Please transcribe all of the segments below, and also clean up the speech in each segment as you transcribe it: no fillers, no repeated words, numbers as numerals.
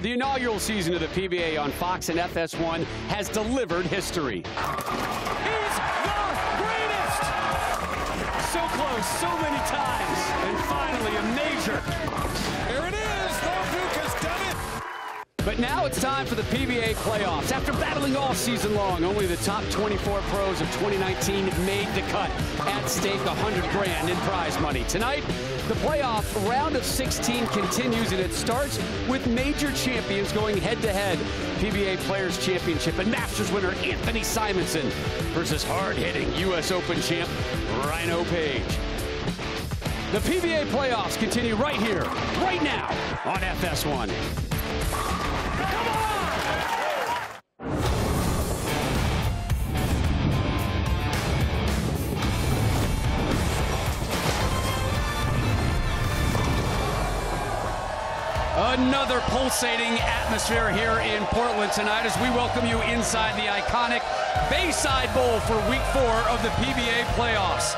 The inaugural season of the PBA on Fox and FS1 has delivered history. He's the greatest! So close, so many times, and finally a major. Here it is, Duke has done it! But now it's time for the PBA playoffs. After battling all season long, only the top 24 pros of 2019 made the cut. At stake, $100 grand in prize money. Tonight, the playoff round of 16 continues, and it starts with major champions going head-to-head. PBA Players Championship and Masters winner Anthony Simonsen versus hard-hitting U.S. Open champ Rhino Page. The PBA playoffs continue right here, right now on FS1. Another pulsating atmosphere here in Portland tonight as we welcome you inside the iconic Bayside Bowl for Week 4 of the PBA playoffs.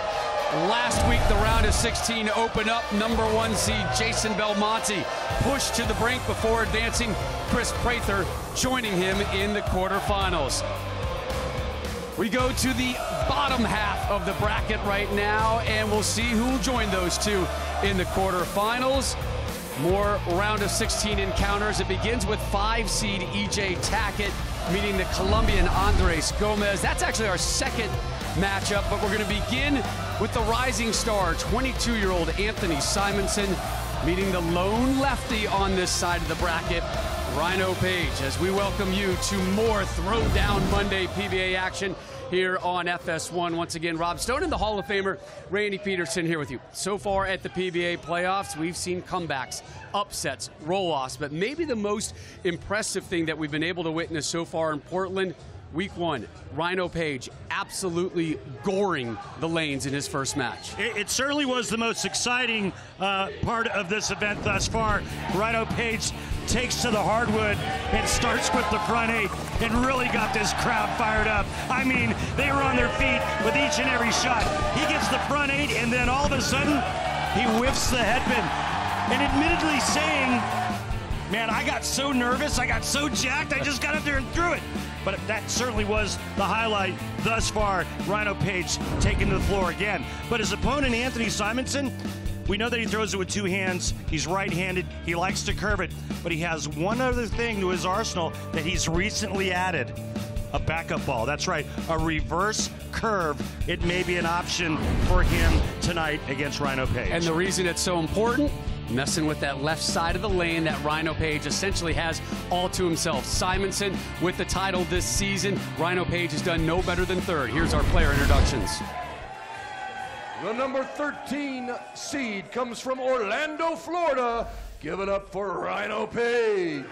Last week, the round of 16 opened up. Number 1 seed Jason Belmonte pushed to the brink before advancing Chris Prather, joining him in the quarterfinals. We go to the bottom half of the bracket right now, and we'll see who will join those two in the quarterfinals. More round of 16 encounters. It begins with 5 seed EJ Tackett meeting the Colombian Andres Gomez. That's actually our second matchup, but we're going to begin with the rising star, 22-year-old Anthony Simonsen meeting the lone lefty on this side of the bracket, Rhino Page, as we welcome you to more Throwdown Monday PBA action here on FS1. Once again, Rob Stone and the Hall of Famer Randy Peterson here with you. So far at the PBA playoffs, we've seen comebacks, upsets, roll-offs, but maybe the most impressive thing that we've been able to witness so far in Portland, Week 1, Rhino Page absolutely goring the lanes in his first match. It certainly was the most exciting part of this event thus far. Rhino Page takes to the hardwood and starts with the front 8 and really got this crowd fired up. I mean, they were on their feet with each and every shot. He gets the front 8 and then all of a sudden he whiffs the headpin and admittedly saying, man, I got so nervous, I got so jacked, I just got up there and threw it. But that certainly was the highlight thus far. Rhino Page taking to the floor again. But his opponent, Anthony Simonsen, we know that he throws it with 2 hands. He's right-handed. He likes to curve it. But he has one other thing to his arsenal that he's recently added. A backup ball. That's right, a reverse curve. It may be an option for him tonight against Rhino Page. And the reason it's so important, messing with that left side of the lane that Rhino Page essentially has all to himself. Simonsen with the title this season. Rhino Page has done no better than third. Here's our player introductions. The number 13 seed comes from Orlando, Florida. Give it up for Rhino Page.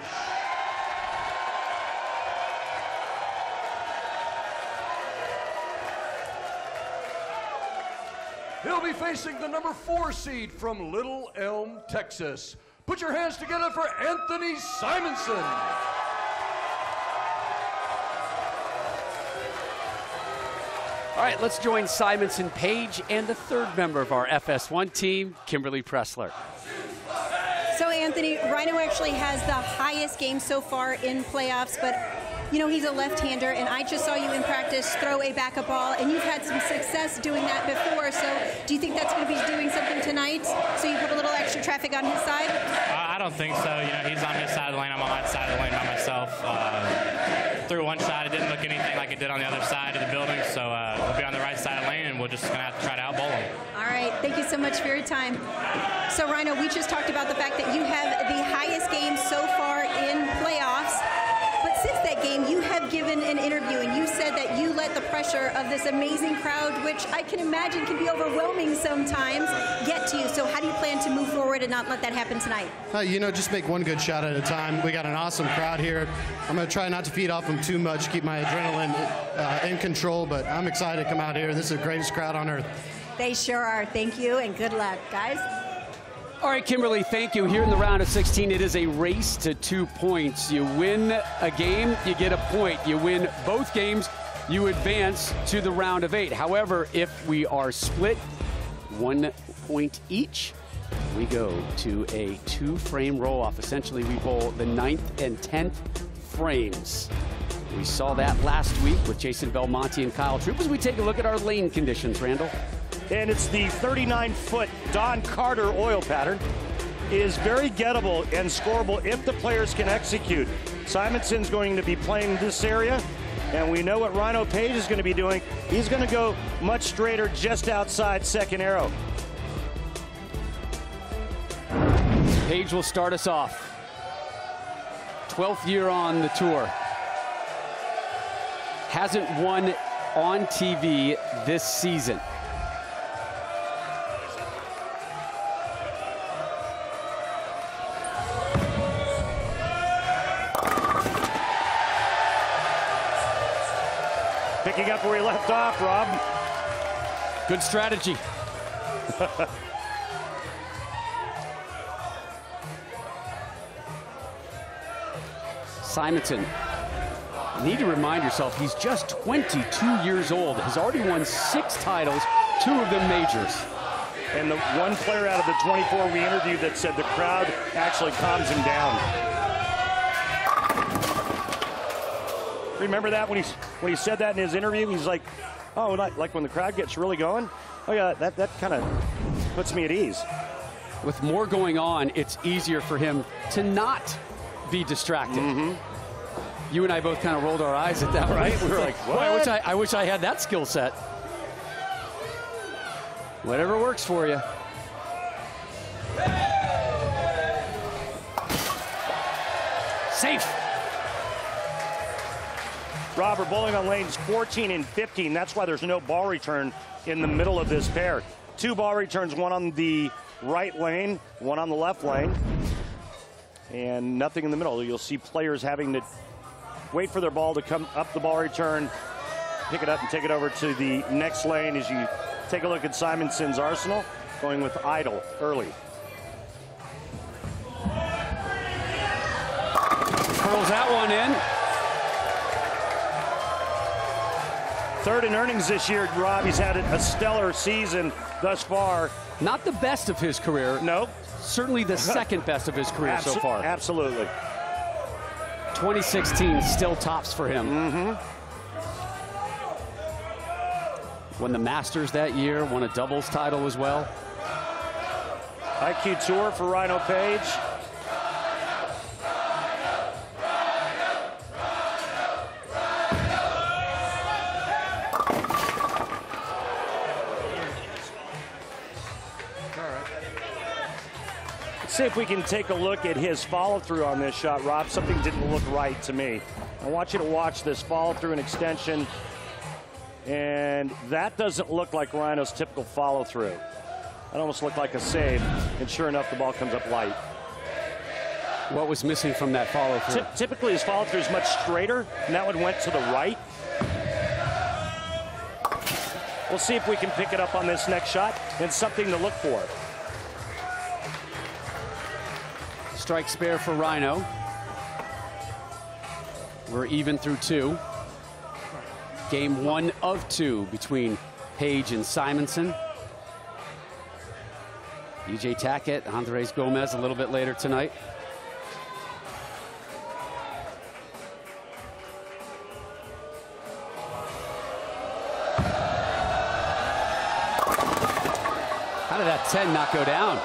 He'll be facing the number 4 seed from Little Elm, Texas. Put your hands together for Anthony Simonsen. All right, let's join Simonsen, Page, and the third member of our FS1 team, Kimberly Pressler. So, Anthony, Rhino actually has the highest game so far in playoffs, but you know, he's a left-hander, and I just saw you in practice throw a backup ball, and you've had some success doing that before, so do you think that's going to be doing something tonight, so you put a little extra traffic on his side? I don't think so. You know, he's on his side of the lane, I'm on my side of the lane by myself. Threw one shot, it didn't look anything like it did on the other side of the building, so we'll be on the right side of the lane, and we're just going to have to try to out-bowl him. All right, thank you so much for your time. So, Rhino, we just talked about the fact that you have the highest game so far in playoffs. But since that game, you have given an interview, and you said that you let the pressure of this amazing crowd, which I can imagine can be overwhelming sometimes, get to you. So how do you plan to move forward and not let that happen tonight? You know, just make one good shot at a time. We got an awesome crowd here. I'm going to try not to feed off them too much, keep my adrenaline in control, but I'm excited to come out here. This is the greatest crowd on earth. They sure are. Thank you, and good luck, guys. All right, Kimberly, thank you. Here in the round of 16, it is a race to 2 points. You win a game, you get a point. You win both games, you advance to the round of 8. However, if we are split 1 point each, We go to a 2-frame roll-off. Essentially, we bowl the 9th and 10th frames. We saw that last week with Jason Belmonte and Kyle Troop as we take a look at our lane conditions, Randall. And it's the 39-foot Don Carter oil pattern. Is very gettable and scoreable if the players can execute. Simonsen's going to be playing this area, and we know what Rhino Page is going to be doing. He's going to go much straighter just outside second arrow. Page will start us off. 12th year on the tour. Hasn't won on TV this season. Picking up where he left off, Rob. Good strategy. Simonsen, need to remind yourself, he's just 22 years old, has already won 6 titles, 2 of them majors. And the one player out of the 24 we interviewed that said the crowd actually calms him down. Remember that when he said that in his interview? He's like, oh, like when the crowd gets really going? Oh yeah, that kind of puts me at ease. With more going on, it's easier for him to not be distracted. Mm-hmm. You and I both kind of rolled our eyes at that, right? We were like, what? Boy, I wish I had that skill set. Whatever works for you. Safe. Rob, we're bowling on lanes 14 and 15. That's why there's no ball return in the middle of this pair. 2 ball returns, one on the right lane, one on the left lane, and nothing in the middle. You'll see players having to wait for their ball to come up the ball return, pick it up and take it over to the next lane as you take a look at Simonsen's arsenal, going with idle early. Curls that one in. 3rd in earnings this year, Rob. He's had a stellar season thus far. Not the best of his career. Nope. Certainly the 2nd best of his career so far. Absolutely. 2016 still tops for him. Mm-hmm. Won the Masters that year, won a doubles title as well. IQ Tour for Rhino Page. Let's see if we can take a look at his follow-through on this shot, Rob. Something didn't look right to me. I want you to watch this follow-through and extension, and that doesn't look like Rhino's typical follow-through. It almost looked like a save, and sure enough, the ball comes up light. What was missing from that follow-through? Typically, his follow-through is much straighter, and that one went to the right. We'll see if we can pick it up on this next shot, and something to look for. Strike spare for Rhino. We're even through 2. Game 1 of 2 between Page and Simonsen. DJ Tackett, Andres Gomez a little bit later tonight. How did that 10 not go down?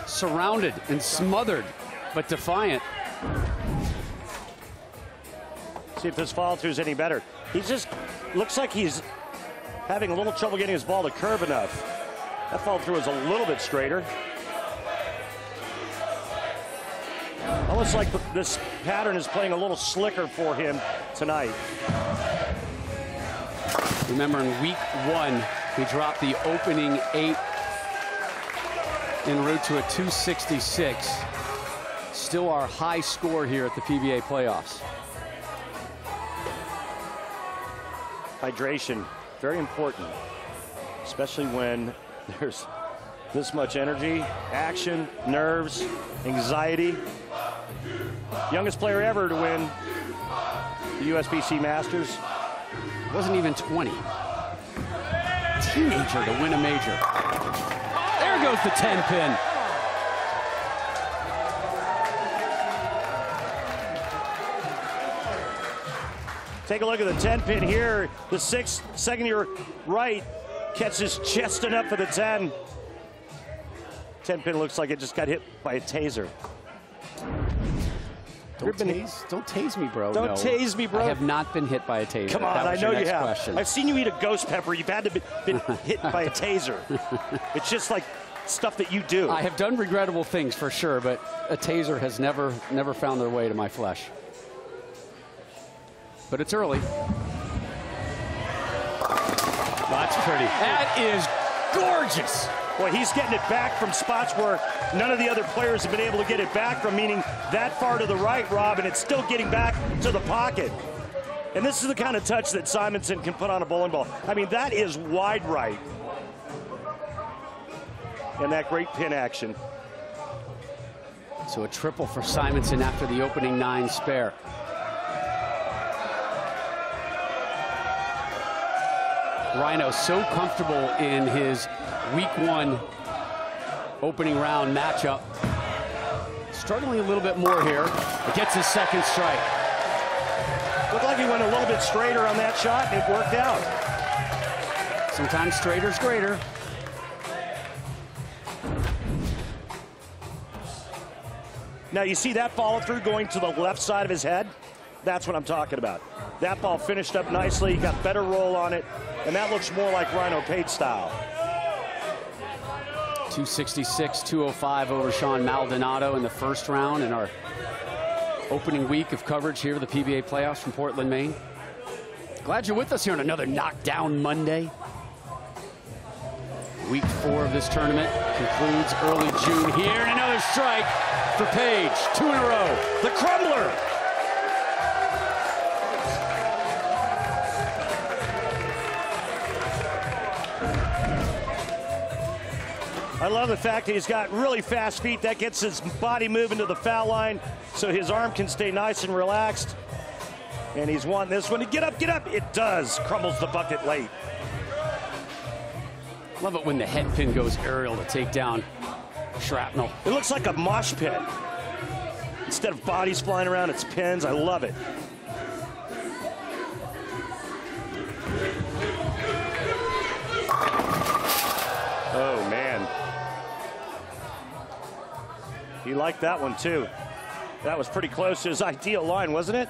Surrounded and smothered, but defiant. See if this follow-through is any better. He just looks like he's having a little trouble getting his ball to curve enough. That follow-through is a little bit straighter. Almost like this pattern is playing a little slicker for him tonight. Remember, in week 1, he dropped the opening 8 en route to a 266. Still our high score here at the PBA playoffs. Hydration, very important, especially when there's this much energy, action, nerves, anxiety. Youngest player ever to win the USBC Masters. Wasn't even 20. Teenager to win a major. goes the 10 pin. Take a look at the 10 pin here. The second year right catches chesting up for the 10. 10 pin looks like it just got hit by a taser. Don't tase me, bro. Don't tase me, bro. I have not been hit by a taser. Come on, I know you have. Question. I've seen you eat a ghost pepper. You've had to been hit by a taser. It's just like stuff that you do. I have done regrettable things for sure, but a taser has never found their way to my flesh. But it's early. That's pretty. That is gorgeous. Boy, he's getting it back from spots where none of the other players have been able to get it back from, meaning that far to the right, Rob, and it's still getting back to the pocket. And this is the kind of touch that Simonsen can put on a bowling ball. I mean, that is wide right. And that great pin action. So a triple for Simonsen after the opening 9 spare. Rhino so comfortable in his week 1 opening round matchup. Struggling a little bit more here. It gets his second strike. Looked like he went a little bit straighter on that shot, and it worked out. Sometimes straighter's greater. Now, you see that follow through going to the left side of his head? That's what I'm talking about. That ball finished up nicely, got better roll on it, and that looks more like Rhino Page style. 266, 205 over Sean Maldonado in the first round in our opening week of coverage here with the PBA playoffs from Portland, Maine. Glad you're with us here on another Knockdown Monday. Week 4 of this tournament concludes early June here, and another strike for Page. 2 in a row. The Crumbler. I love the fact that he's got really fast feet. That gets his body moving to the foul line so his arm can stay nice and relaxed. And he's won this one. Get up, get up. It does. Crumbles the bucket late. Love it when the head pin goes aerial to take down shrapnel. It looks like a mosh pit. Instead of bodies flying around, it's pins. I love it. Oh, man. He liked that one, too. That was pretty close to his ideal line, wasn't it?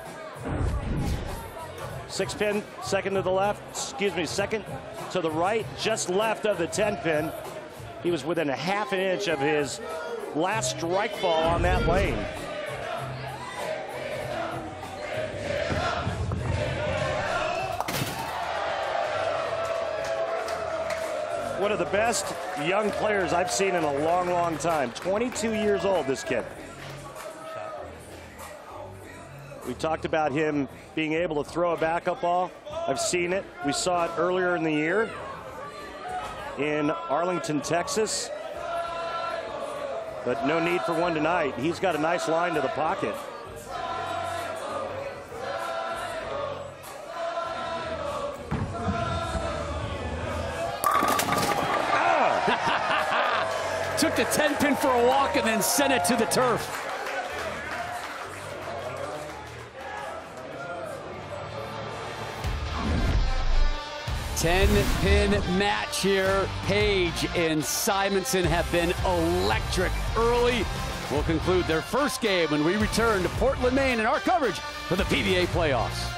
6 pin, second to the left, second to the right, just left of the 10 pin. He was within a half an inch of his last strike ball on that lane. One of the best young players I've seen in a long, long time. 22 years old, this kid. We talked about him being able to throw a backup ball. I've seen it. We saw it earlier in the year in Arlington, Texas. But no need for one tonight. He's got a nice line to the pocket. Took the 10 pin for a walk and then sent it to the turf. Ten-pin match here. Page and Simonsen have been electric early. We'll conclude their first game when we return to Portland, Maine in our coverage for the PBA playoffs.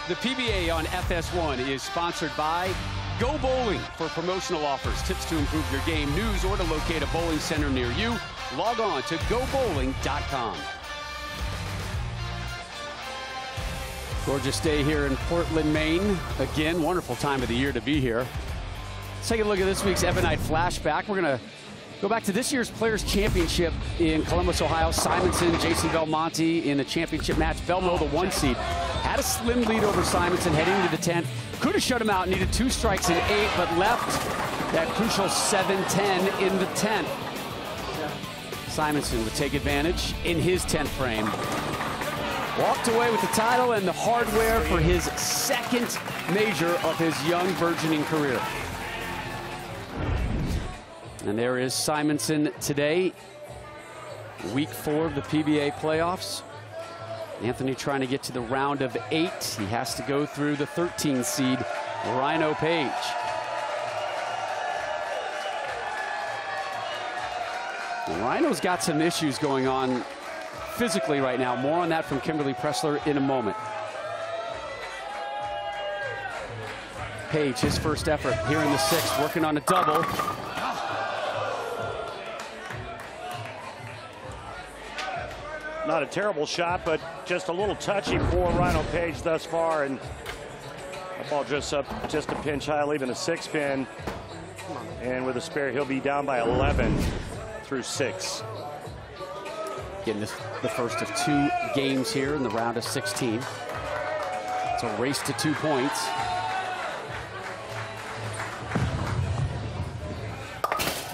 The PBA on FS1 is sponsored by Go Bowling. For promotional offers, tips to improve your game, news, or to locate a bowling center near you, log on to gobowling.com. Gorgeous day here in Portland, Maine. Again, wonderful time of the year to be here. Let's take a look at this week's Ebonite Flashback. We're going to go back to this year's Players' Championship in Columbus, Ohio. Simonsen, Jason Belmonte in the championship match. Belmo, the 1 seed, had a slim lead over Simonsen heading into the 10th. Could have shut him out, needed 2 strikes in 8, but left that crucial 7-10 in the 10th. Simonsen would take advantage in his 10th frame. Walked away with the title and the hardware for his second major of his young burgeoning career. And there is Simonsen today, week 4 of the PBA playoffs. Anthony trying to get to the round of 8. He has to go through the 13 seed, Rhino Page. And Rhino's got some issues going on physically right now. More on that from Kimberly Pressler in a moment. Page, his first effort here in the 6th, working on a double. Not a terrible shot, but just a little touchy for Rhino Page thus far. And that ball just up just a pinch high, leaving a 6-pin. And with a spare, he'll be down by 11 through 6. Getting the first of 2 games here in the round of 16. It's a race to 2 points.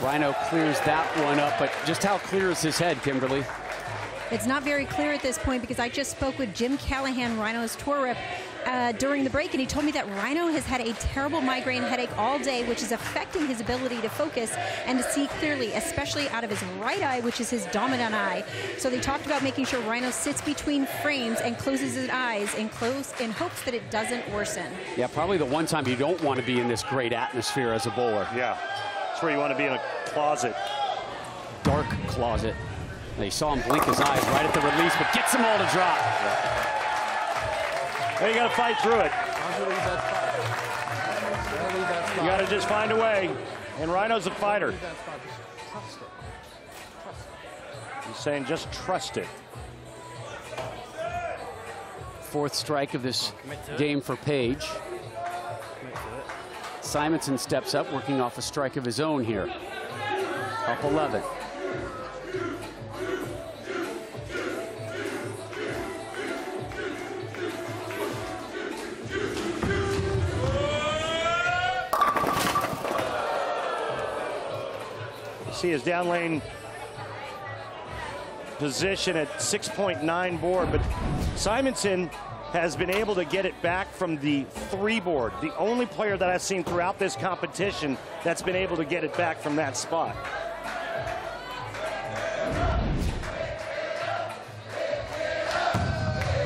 Rhino clears that one up, but just how clear is his head, Kimberly? It's not very clear at this point because I just spoke with Jim Callahan, Rhino's tour rep, during the break, and he told me that Rhino has had a terrible migraine headache all day, which is affecting his ability to focus and to see clearly, especially out of his right eye, which is his dominant eye. So they talked about making sure Rhino sits between frames and closes his eyes in hopes that it doesn't worsen. Yeah, probably the one time you don't want to be in this great atmosphere as a bowler. Yeah, that's where you want to be, in a closet. Dark closet. They saw him blink his eyes right at the release, but gets them all to drop. Well, you got to fight through it. You got to just find a way. And Rhino's a fighter. He's saying just trust it. 4th strike of this game for Page. Simonsen steps up, working off a strike of his own here. Up 11. See his down lane position at 6.9 board, but Simonsen has been able to get it back from the 3 board. The only player that I've seen throughout this competition that's been able to get it back from that spot.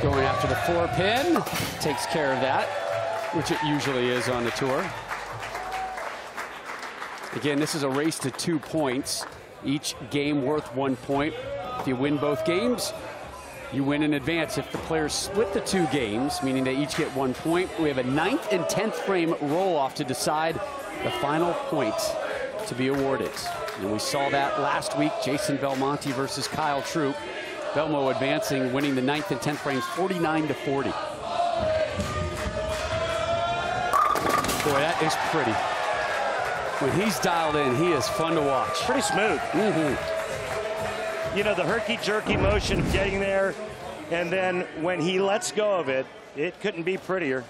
Going after the 4-pin, takes care of that, which it usually is on the tour. Again, this is a race to 2 points. Each game worth 1 point. If you win both games, you win in advance. If the players split the 2 games, meaning they each get 1 point, we have a 9th and 10th frame roll-off to decide the final point to be awarded. And we saw that last week, Jason Belmonte versus Kyle Troop. Belmo advancing, winning the 9th and 10th frames 49-40. Boy, that is pretty. When he's dialed in, he is fun to watch. Pretty smooth. You know, the herky-jerky motion of getting there, and then when he lets go of it, it couldn't be prettier.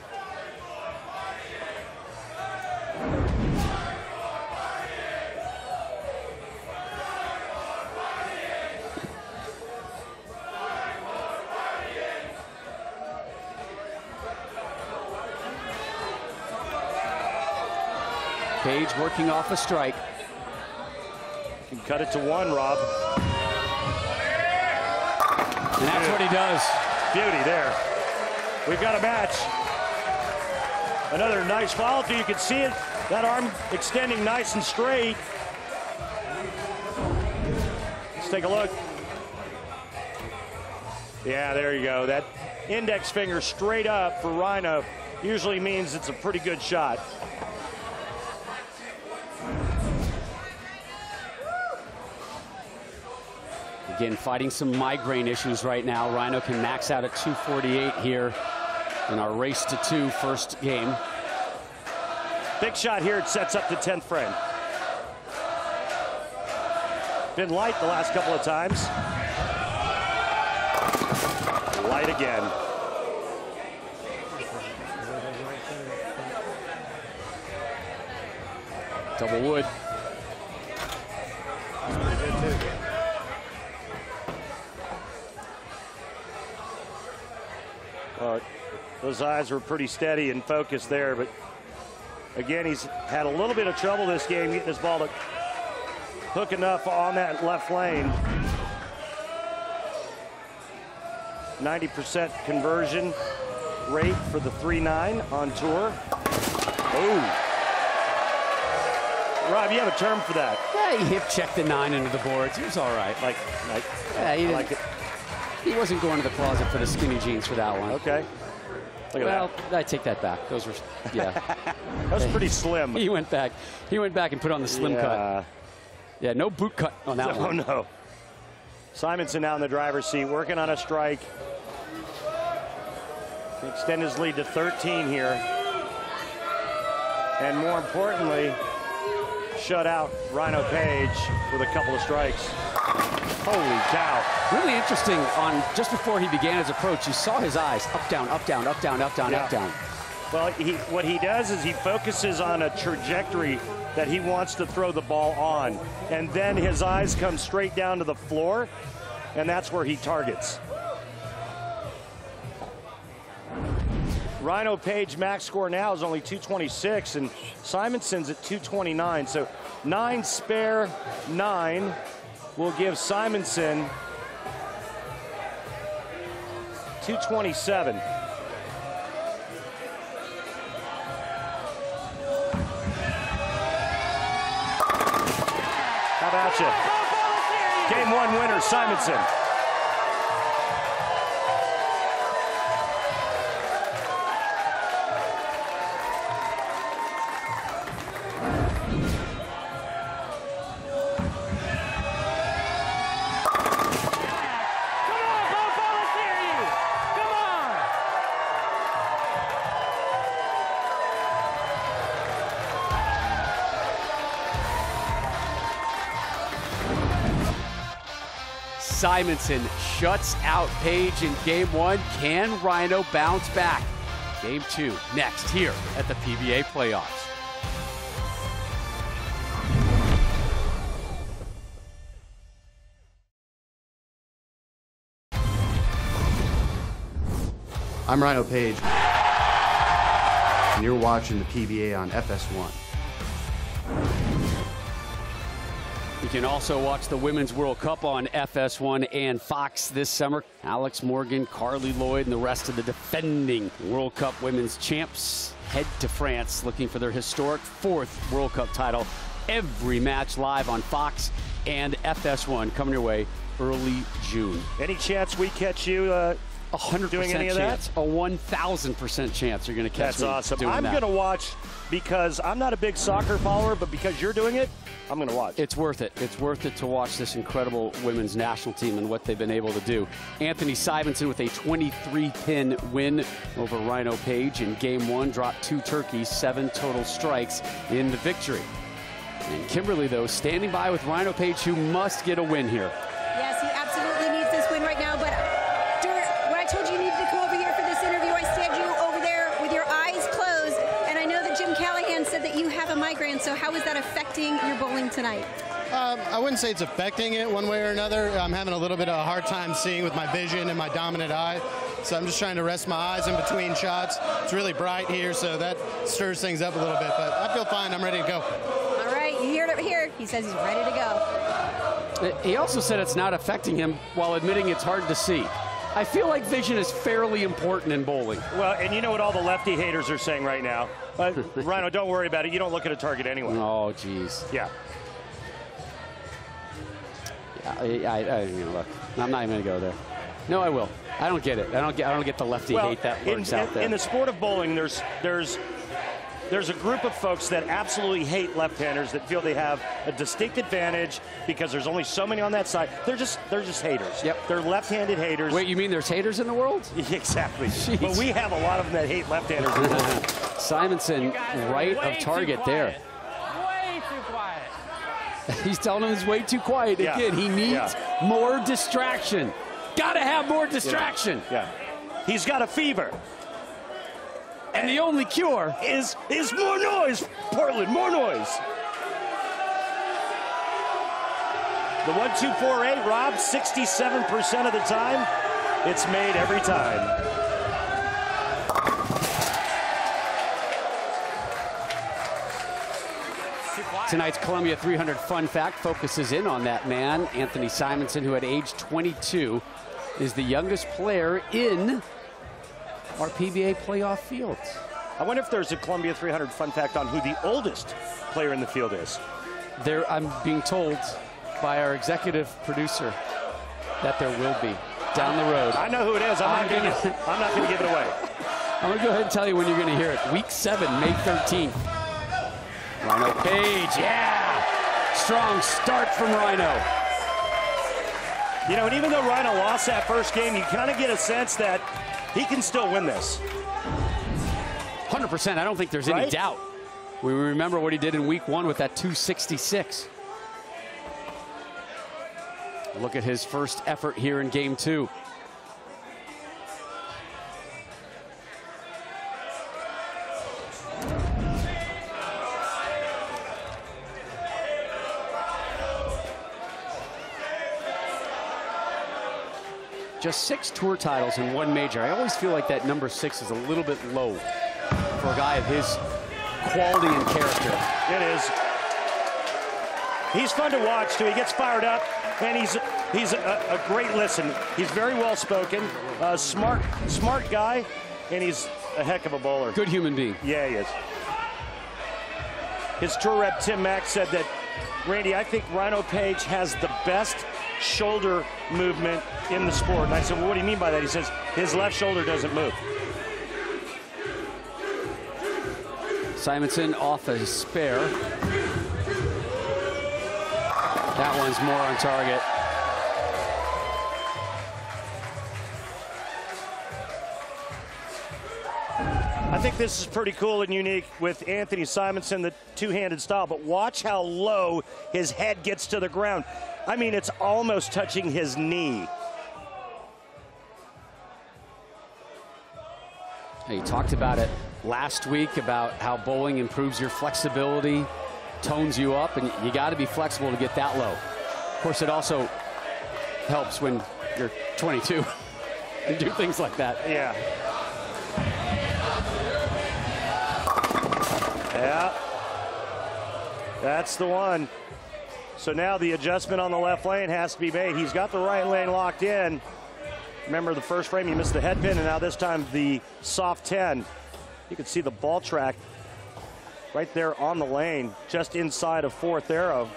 Page working off a strike. You can cut it to 1, Rob. And that's what he does. Beauty there. We've got a match. Another nice follow through. You can see it. That arm extending nice and straight. Let's take a look. Yeah, there you go. That index finger straight up for Rhino usually means it's a pretty good shot. Again, fighting some migraine issues right now. Rhino can max out at 248 here in our race to 2 first game. Big shot here. It sets up the 10th frame. Been light the last couple of times. Light again. Double wood. Those eyes were pretty steady and focused there, but again, he's had a little bit of trouble this game getting his ball to hook enough on that left lane. 90% conversion rate for the 3-9 on tour. Oh. Rob, you have a term for that. Yeah, he hip checked the 9 into the boards. He was all right. Yeah, he like it. He wasn't going to the closet for the skinny jeans for that one. Okay. Look at well, that. I take that back. Those were, yeah. That was pretty slim. He went back and put on the slim cut. Yeah, no boot cut on that one. Oh, no. Simonsen out in the driver's seat, working on a strike. Extend his lead to 13 here. And more importantly, shut out Rhino Page with a couple of strikes. Holy cow. Really interesting on just before he began his approach, you saw his eyes up, down, up, down, up, down, up, down, Yeah. up, down. Well, what he does is he focuses on a trajectory that he wants to throw the ball on. And then his eyes come straight down to the floor, and that's where he targets. Rhino Page max score now is only 226, and Simonsen's at 229. So 9 spare 9 will give Simonsen 227. How about you? Game 1 winner, Simonsen. Simonsen shuts out Page in game 1. Can Rhino bounce back? Game 2 next here at the PBA playoffs. I'm Rhino Page, and you're watching the PBA on FS1. You can also watch the Women's World Cup on FS1 and Fox this summer. Alex Morgan, Carly Lloyd, and the rest of the defending World Cup women's champs head to France looking for their historic 4th World Cup title. Every match live on Fox and FS1 coming your way early June. Any chance we catch you 100% doing any of chance. that? A 1,000% chance you're going to catch That's me awesome. doing I'm that. going to watch because I'm not a big soccer follower, but because you're doing it, I'm going to watch. It's worth it. It's worth it to watch this incredible women's national team and what they've been able to do. Anthony Simonsen with a 23-pin win over Rhino Page in game 1. Dropped 2 turkeys, 7 total strikes in the victory. And Kimberly, though, standing by with Rhino Page, who must get a win here. Yes, he absolutely needs this win right now, but when I told you needed to come over here for this interview, I stared you over there with your eyes closed, and I know that Jim Callahan said that you have a migraine, so how is that affecting your bowling tonight? I wouldn't say it's affecting it one way or another. I'm having a little bit of a hard time seeing with my vision and my dominant eye, so I'm just trying to rest my eyes in between shots. It's really bright here, so that stirs things up a little bit, but I feel fine. I'm ready to go. All right, you heard it here. He says he's ready to go. He also said it's not affecting him while admitting it's hard to see. I feel like vision is fairly important in bowling. Well, and you know what all the lefty haters are saying right now? Rhino, don't worry about it. You don't look at a target anyway. Oh, geez. Yeah. Look, I'm not even going to go there. No, I will. I don't get it. I don't get the lefty hate that lurks out there. In the sport of bowling, there's a group of folks that absolutely hate left-handers that feel they have a distinct advantage because there's only so many on that side. They're just haters. Yep. They're left-handed haters. Wait, you mean there's haters in the world? Exactly. Jeez. But we have a lot of them that hate left-handers. Simonsen right of target there. Way too quiet. He's telling him he's way too quiet. Yeah. Again, he needs more distraction. Got to have more distraction. Yeah. He's got a fever. And the only cure is more noise, Portland, more noise. The 1-2-4-8, Rob, 67% of the time, it's made every time. Tonight's Columbia 300 fun fact focuses in on that man. Anthony Simonsen, who at age 22 is the youngest player in our PBA playoff field. I wonder if there's a Columbia 300 fun fact on who the oldest player in the field is. I'm being told by our executive producer that there will be down the road. I know who it is. I'm not going to give it away. I'm going to go ahead and tell you when you're going to hear it. Week 7, May 13th. Rhino Page, yeah! Strong start from Rhino. You know, and even though Rhino lost that first game, you kind of get a sense that he can still win this. 100%. I don't think there's any doubt. We remember what he did in week 1 with that 266. Look at his first effort here in game 2. Just 6 tour titles and 1 major. I always feel like that number 6 is a little bit low for a guy of his quality and character. It is. He's fun to watch, too. He gets fired up, and he's a great listen. He's very well spoken, smart guy, and he's a heck of a bowler. Good human being. Yeah, he is. His tour rep, Tim Mack, said that, Randy, I think Rhino Page has the best shoulder movement in the sport. And I said, well, what do you mean by that? He says, his left shoulder doesn't move. Simonsen off a spare. That one's more on target. I think this is pretty cool and unique with Anthony Simonsen, the two-handed style, but watch how low his head gets to the ground. I mean, it's almost touching his knee. Hey, you talked about it last week about how bowling improves your flexibility, tones you up, and you got to be flexible to get that low. Of course, it also helps when you're 22 and do things like that. Yeah. Yeah. That's the one. So now the adjustment on the left lane has to be made. He's got the right lane locked in. Remember the first frame, he missed the head pin, and now this time the soft 10. You can see the ball track right there on the lane, just inside of 4th arrow.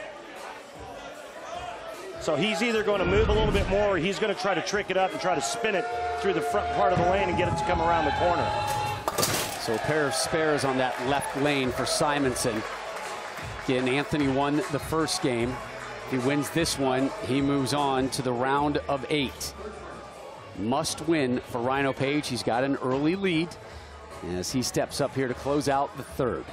So he's either going to move a little bit more, or he's going to try to trick it up and try to spin it through the front part of the lane and get it to come around the corner. So a pair of spares on that left lane for Simonsen. Again, Anthony won the first game. If he wins this one, he moves on to the round of 8. Must win for Rhino Page. He's got an early lead as he steps up here to close out the 3rd.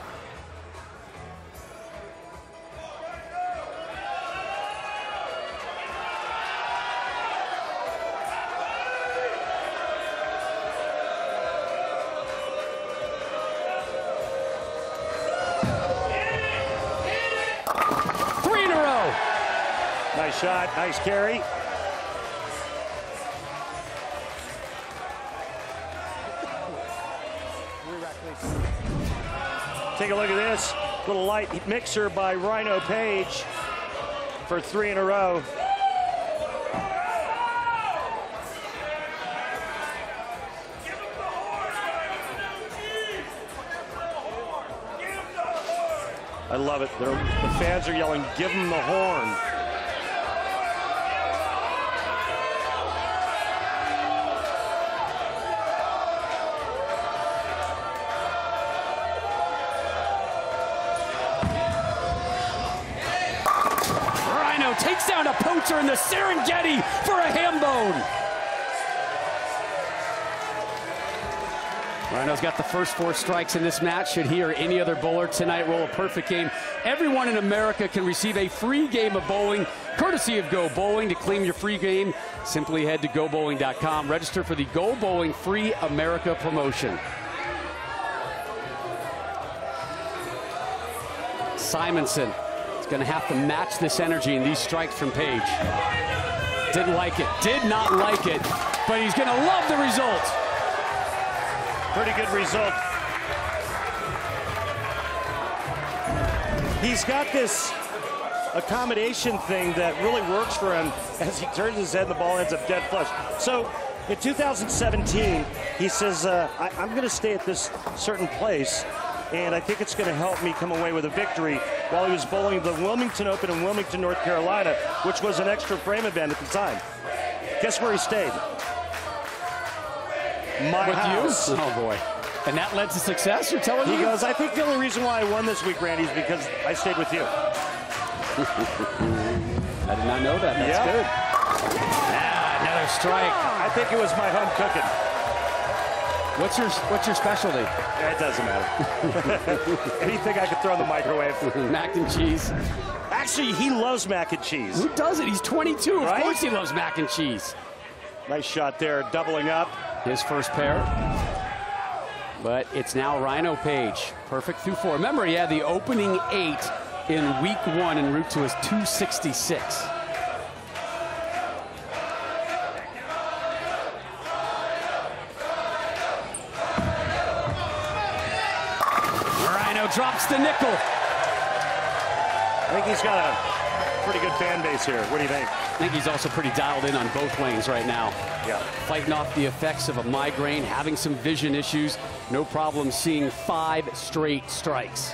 Nice shot, nice carry. Take a look at this. Little light mixer by Rhino Page for 3 in a row. I love it. The fans are yelling, "Give him the horn." Takes down a poacher in the Serengeti for a ham bone. Rhino's got the first 4 strikes in this match. Should he or any other bowler tonight roll a perfect game, everyone in America can receive a free game of bowling, courtesy of Go Bowling. To claim your free game, simply head to GoBowling.com. Register for the Go Bowling Free America promotion. Simonsen is going to have to match this energy and these strikes from Page. Didn't like it, did not like it, but he's going to love the result. Pretty good result. he's got this accommodation thing that really works for him as he turns his head, the ball ends up dead flush. So in 2017, he says, I'm going to stay at this certain place, and I think it's going to help me come away with a victory, while he was bowling the Wilmington Open in Wilmington, North Carolina, which was an extra frame event at the time. Guess where he stayed? My house. You? Oh, boy. And that led to success, you're telling me? He goes, I think the only reason why I won this week, Randy, is because I stayed with you. I did not know that. That's good. Another strike. I think it was my home cooking. What's your specialty? It doesn't matter. Anything I could throw in the microwave. Mac and cheese. Actually, he loves mac and cheese. Who doesn't? He's 22. Right? Of course he loves mac and cheese. Nice shot there, doubling up. His first pair. But it's now Rhino Page. Perfect through 4. Remember, he had the opening 8 in week 1 en route to his 266. Rhino drops the nickel. I think he's got a pretty good fan base here. What do you think? I think he's also pretty dialed in on both lanes right now. Yeah. Fighting off the effects of a migraine, having some vision issues. No problem seeing 5 straight strikes.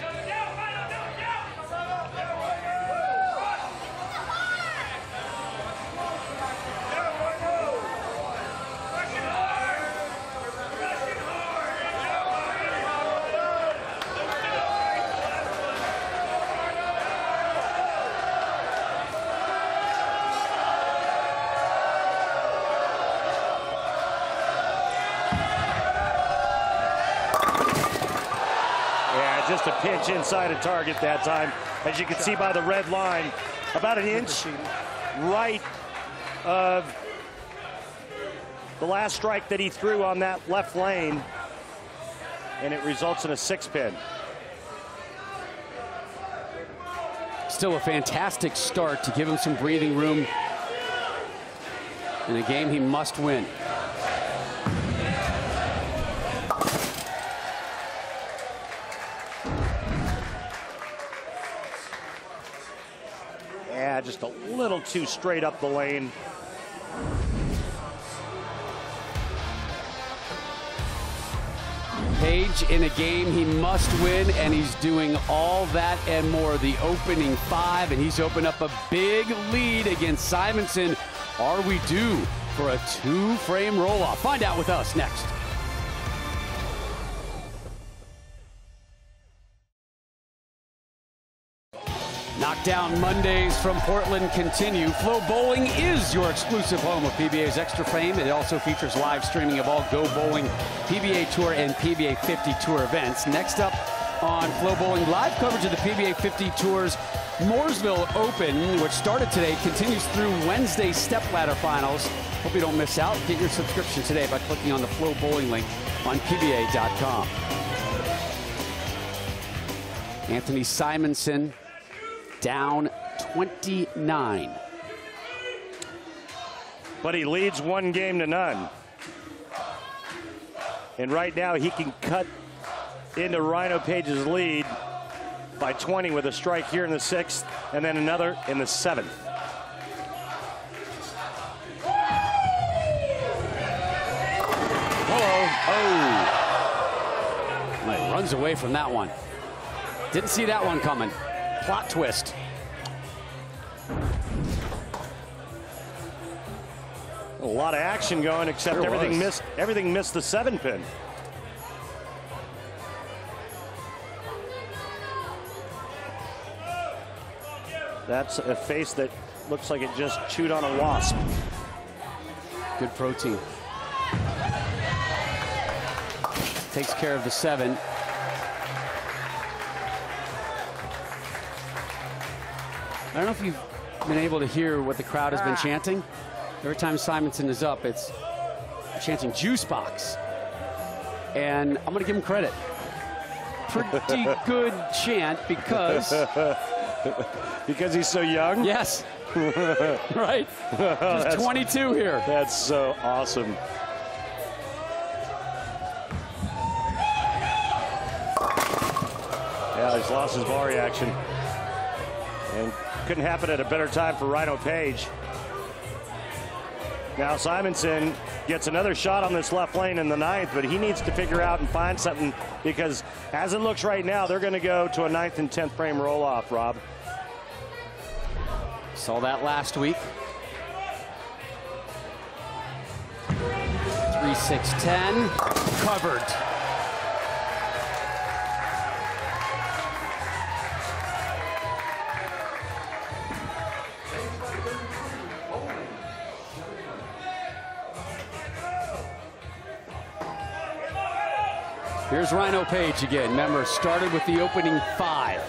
Just a pinch inside a target that time. As you can see by the red line, about an inch right of the last strike that he threw on that left lane, and it results in a 6-pin. Still a fantastic start to give him some breathing room in a game he must win. Yeah, just a little too straight up the lane. Page in a game he must win, and he's doing all that and more. The opening 5, and he's opened up a big lead against Simonsen. Are we due for a 2-frame roll-off? Find out with us next. Knockdown Mondays from Portland continue. Flow Bowling is your exclusive home of PBA's Extra Frame. It also features live streaming of all Go Bowling, PBA Tour, and PBA 50 Tour events. Next up on Flow Bowling, live coverage of the PBA 50 Tour's Mooresville Open, which started today, continues through Wednesday's stepladder finals. Hope you don't miss out. Get your subscription today by clicking on the Flow Bowling link on PBA.com. Anthony Simonsen down 29. But he leads 1 game to none. And right now he can cut into Rhino Page's lead by 20 with a strike here in the 6th and then another in the 7th. Oh. Well, he runs away from that one. Didn't see that one coming. Plot twist. A lot of action going, except everything missed the 7-pin. That's a face that looks like it just chewed on a wasp. Good protein. Takes care of the 7. I don't know if you've been able to hear what the crowd has been chanting. Every time Simonsen is up, it's chanting juice box. And I'm going to give him credit. Pretty good chant because... because he's so young? Yes. Right? Just 22 here. That's so awesome. Yeah, he's lost his ball reaction. And couldn't happen at a better time for Rhino Page. Now Simonsen gets another shot on this left lane in the 9th, but he needs to figure out and find something, because as it looks right now, they're going to go to a 9th and 10th frame roll-off, Rob. Saw that last week. 3-6-10, covered. Here's Rhino Page again. Remember, started with the opening 5.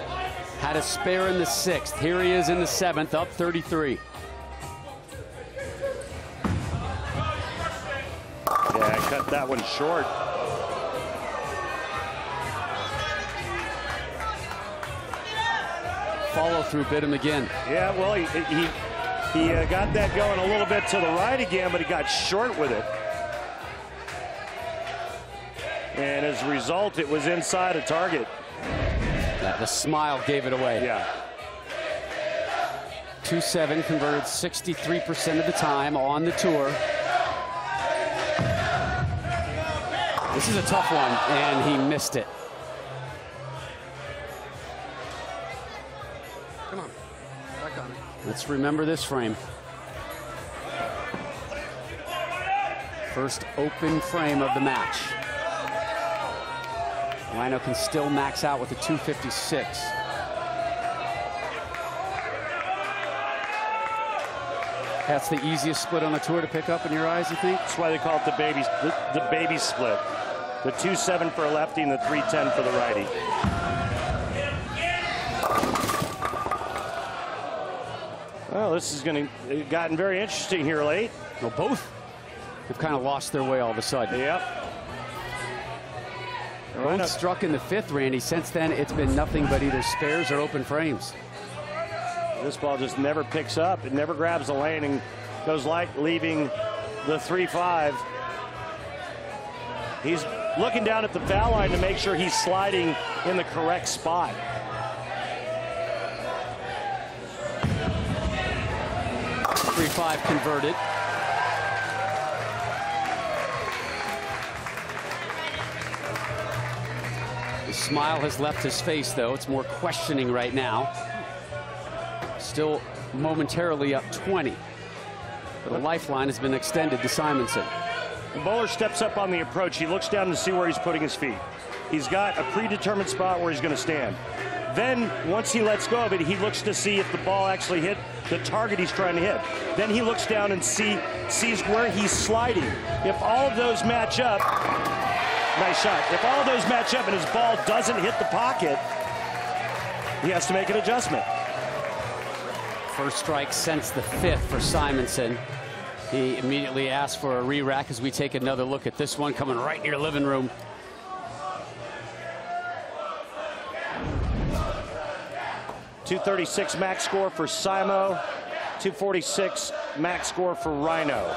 Had a spare in the 6th. Here he is in the 7th, up 33. Yeah, I cut that one short. Follow through bit him again. Yeah, well, he got that going a little bit to the right again, but he got short with it. And as a result, it was inside a target. Yeah, the smile gave it away. Yeah. 2-7, converted 63% of the time on the tour. This is a tough one, and he missed it. Come on, back on it. Let's remember this frame. First open frame of the match. Rhino can still max out with a 256. That's the easiest split on the tour to pick up in your eyes, you think? That's why they call it the baby split. The 2-7 for a lefty and the 3-10 for the righty. Well, this is gotten very interesting here late. Well, both have kind of lost their way all of a sudden. Yep. Both struck in the 5th, Randy. Since then, it's been nothing but either spares or open frames. This ball just never picks up. It never grabs the lane and goes light, leaving the 3-5. He's looking down at the foul line to make sure he's sliding in the correct spot. .35 converted. The smile has left his face, though. It's more questioning right now. Still momentarily up 20. But the lifeline has been extended to Simonsen. The bowler steps up on the approach. He looks down to see where he's putting his feet. He's got a predetermined spot where he's going to stand. Then, once he lets go of it, he looks to see if the ball actually hit the target he's trying to hit. Then he looks down and sees where he's sliding. If all of those match up, nice shot. If all of those match up and his ball doesn't hit the pocket, he has to make an adjustment. First strike since the 5th for Simonsen. He immediately asked for a re-rack as we take another look at this one coming right in your living room. .236 max score for Simo. .246 max score for Rhino.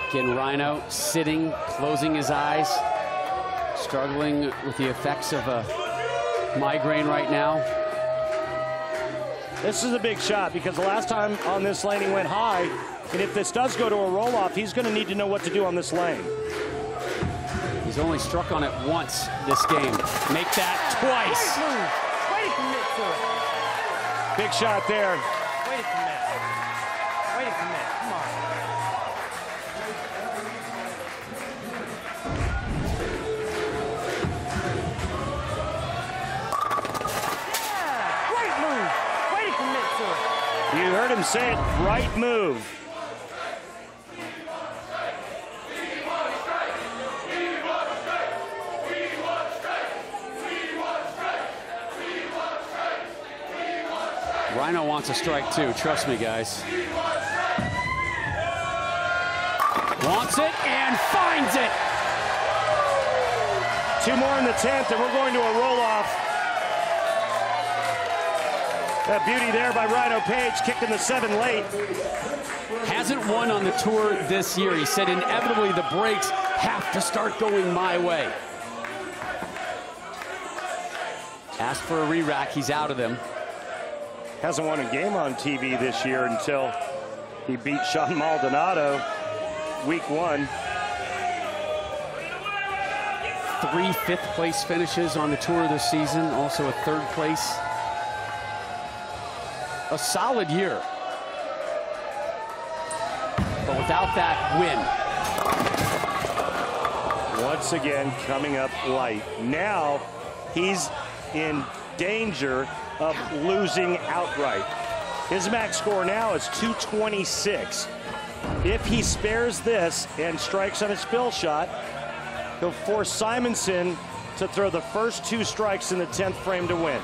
Again, Rhino sitting, closing his eyes, struggling with the effects of a migraine right now. This is a big shot because the last time on this lane he went high, and if this does go to a roll-off, he's going to need to know what to do on this lane. He's only struck on it once this game. Make that twice. Way to commit to it. Big shot there. Way to commit. Way to commit. Come on. Yeah, great move. Way to commit to it. You heard him say it, right move. Rhino wants a strike too, trust me, guys. Wants it and finds it. 2 more in the 10th, and we're going to a roll-off. That beauty there by Rhino Page, kicking the 7 late. Hasn't won on the tour this year. He said inevitably the breaks have to start going my way. Asked for a re-rack. He's out of them. Hasn't won a game on TV this year until he beat Sean Maldonado week 1. 3 fifth-place finishes on the tour this season. Also a 3rd place. A solid year. But without that win. Once again, coming up light. Now he's in danger of losing outright. His max score now is 226. If he spares this and strikes on his fill shot, he'll force Simonsen to throw the first 2 strikes in the 10th frame to win.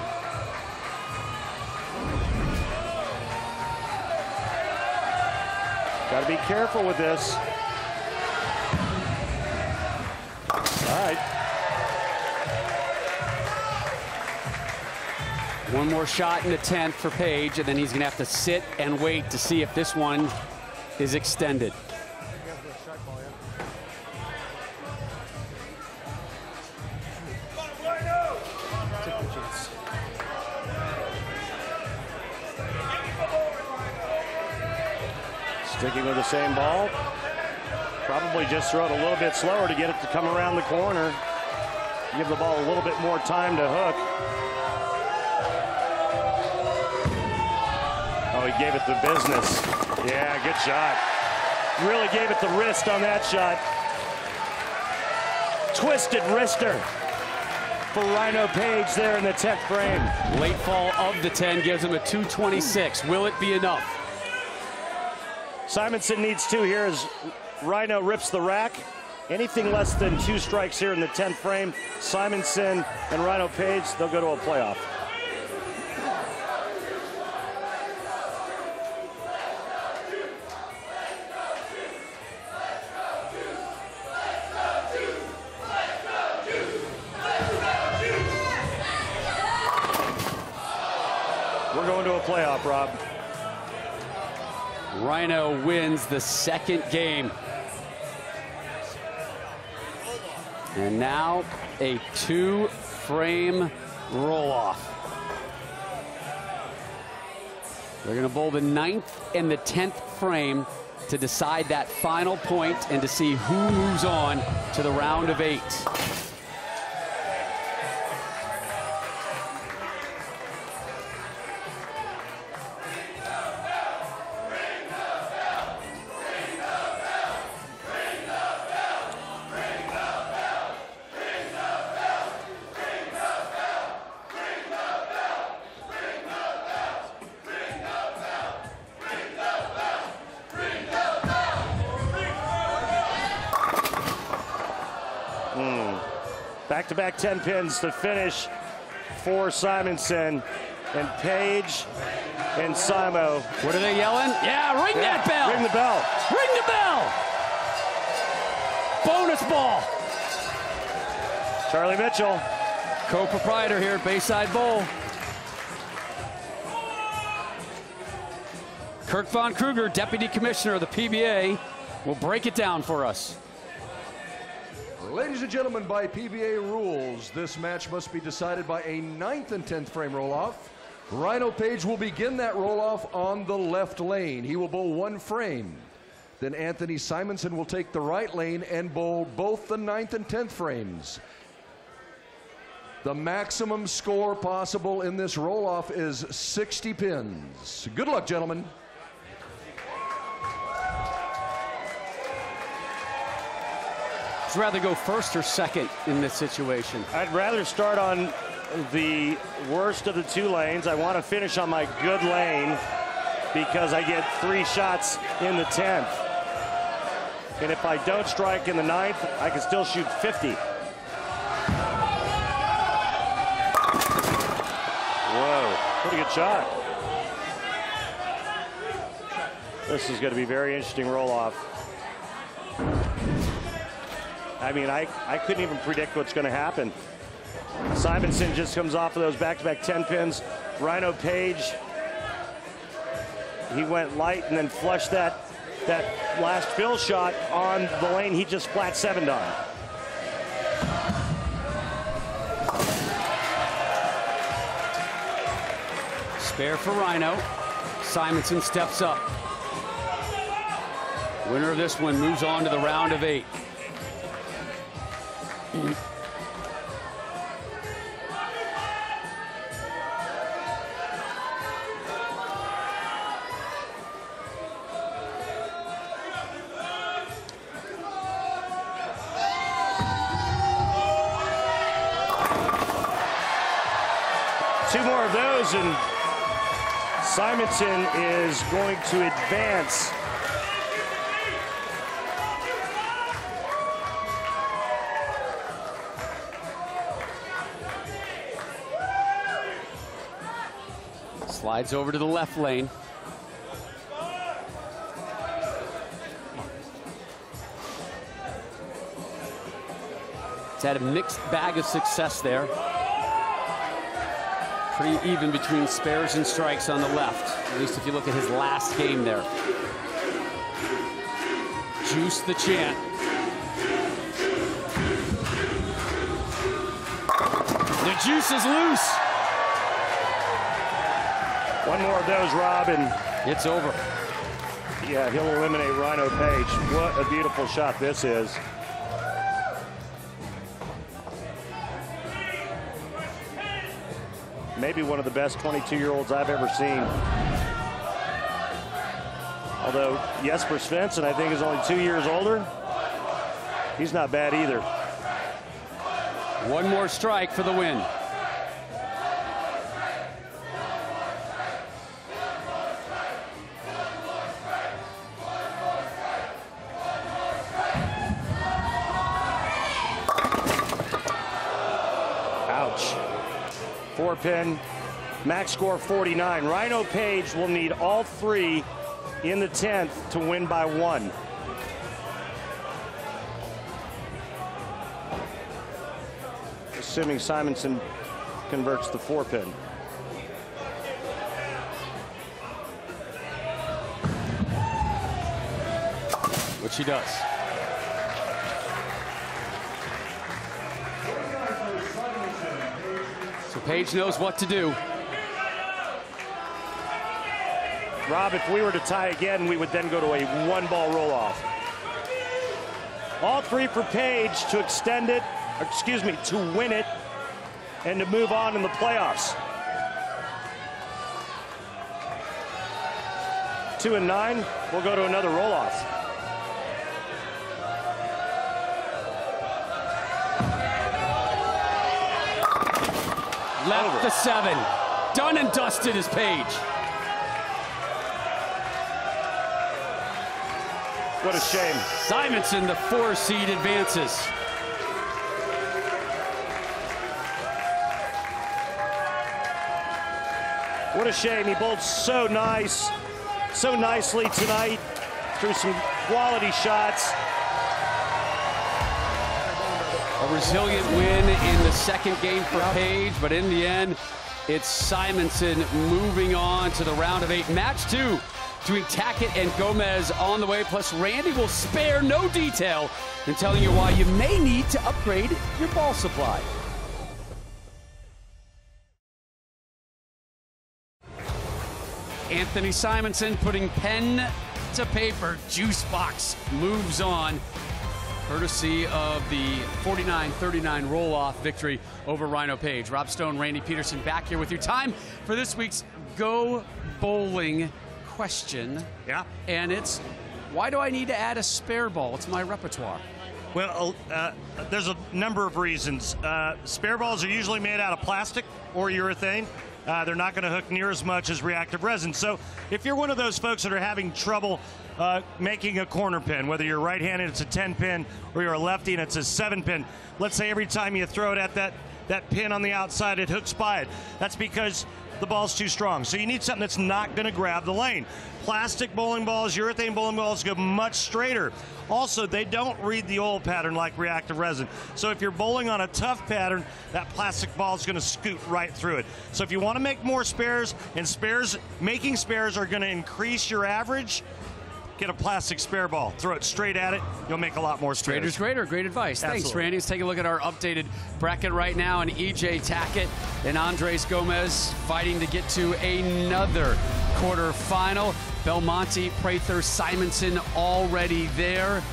Got to be careful with this. All right. One more shot in the 10th for Page, and then he's going to have to sit and wait to see if this one is extended. Sticking with the same ball. Probably just throw it a little bit slower to get it to come around the corner. Give the ball a little bit more time to hook. Oh, he gave it the business. Yeah, good shot. Really gave it the wrist on that shot. Twisted wrister for Rhino Page there in the 10th frame. Late fall of the 10 gives him a 226. Will it be enough? Simonsen needs 2 here as Rhino rips the rack. Anything less than 2 strikes here in the 10th frame, Simonsen and Rhino Page, they'll go to a playoff. We're going to a playoff, Rob. Rhino wins the 2nd game. And now a 2-frame roll-off. They're going to bowl the 9th and the 10th frame to decide that final point and to see who moves on to the round of 8. Back-to-back 10 pins to finish for Simonsen and Page and Simo. What are they yelling? Yeah, ring that bell. Ring the bell. Ring the bell. Bonus ball. Charlie Mitchell, co-proprietor here at Bayside Bowl. Kirk Von Kruger, Deputy Commissioner of the PBA, will break it down for us. Ladies and gentlemen, by PBA rules, this match must be decided by a 9th and 10th frame roll-off. Rhino Page will begin that roll-off on the left lane. He will bowl 1 frame. Then Anthony Simonsen will take the right lane and bowl both the 9th and 10th frames. The maximum score possible in this roll-off is 60 pins. Good luck, gentlemen. Would you rather go first or second in this situation? I'd rather start on the worst of the 2 lanes. I want to finish on my good lane because I get 3 shots in the 10th. And if I don't strike in the 9th, I can still shoot 50. Whoa, pretty good shot. This is going to be a very interesting roll-off. I mean, I couldn't even predict what's going to happen. Simonsen just comes off of those back-to-back 10 pins. Rhino Page, he went light and then flushed that last fill shot on the lane he just flat 7'd on. Spare for Rhino. Simonsen steps up. Winner of this one moves on to the round of 8. Two more of those, and Simonsen is going to advance. Slides over to the left lane. It's had a mixed bag of success there. Pretty even between spares and strikes on the left, at least if you look at his last game there. Juice the chant. The juice is loose. One more of those, Rob, and it's over. Yeah, he'll eliminate Rhino Page. What a beautiful shot this is. Maybe one of the best 22-year-olds I've ever seen. Although Jesper Svensson, I think, is only 2 years older. He's not bad either. One more strike for the win. Ouch. 4-pin, max score 49. Rhino Page will need all 3 in the 10th to win by 1. Assuming Simonsen converts the 4-pin. Which he does. So Page knows what to do. Rob, if we were to tie again, we would then go to a 1-ball roll-off. All 3 for Page to extend it, excuse me, to win it, and to move on in the playoffs. 2 and 9, we'll go to another roll-off. Left the 7. Done and dusted is Page. What a shame. Simonsen, the 4 seed, advances. What a shame. He bowled so nicely tonight, threw some quality shots. A resilient win in the second game for Page, but in the end, it's Simonsen moving on to the round of 8. Match 2 between Tackett and Gomez on the way, plus Randy will spare no detail in telling you why you may need to upgrade your ball supply. Anthony Simonsen putting pen to paper. Juice box moves on, courtesy of the 49-39 roll-off victory over Rhino Page. Rob Stone, Randy Peterson back here with you. Time for this week's Go Bowling question. Yeah. And it's, why do I need to add a spare ball to my repertoire? Well, there's a number of reasons. Spare balls are usually made out of plastic or urethane. They're not going to hook near as much as reactive resin. So if you're one of those folks that are having trouble making a corner pin, whether you're right-handed, it's a 10-pin, or you're a lefty and it's a 7-pin, let's say every time you throw it at that pin on the outside, it hooks by it. That's because the ball's too strong. So you need something that's not going to grab the lane. Plastic bowling balls, urethane bowling balls go much straighter. Also, they don't read the oil pattern like reactive resin. So if you're bowling on a tough pattern, that plastic ball is going to scoot right through it. So if you want to make more spares, and making spares are going to increase your average, get a plastic spare ball. Throw it straight at it. You'll make a lot more spares. Straighter's greater. Great advice. Thanks, Absolutely. Randy. Let's take a look at our updated bracket right now. And E.J. Tackett and Andres Gomez fighting to get to another quarterfinal. Belmonte, Prather, Simonsen already there.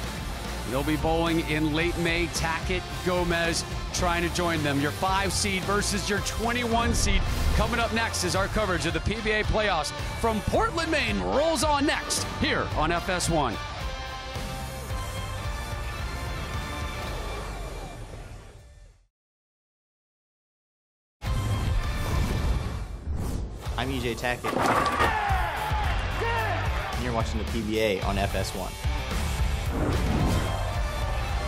They'll be bowling in late May. Tackett, Gomez trying to join them. Your 5 seed versus your 21 seed. Coming up next is our coverage of the PBA playoffs from Portland, Maine. Rolls on next here on FS1. I'm E.J. Tackett, and you're watching the PBA on FS1.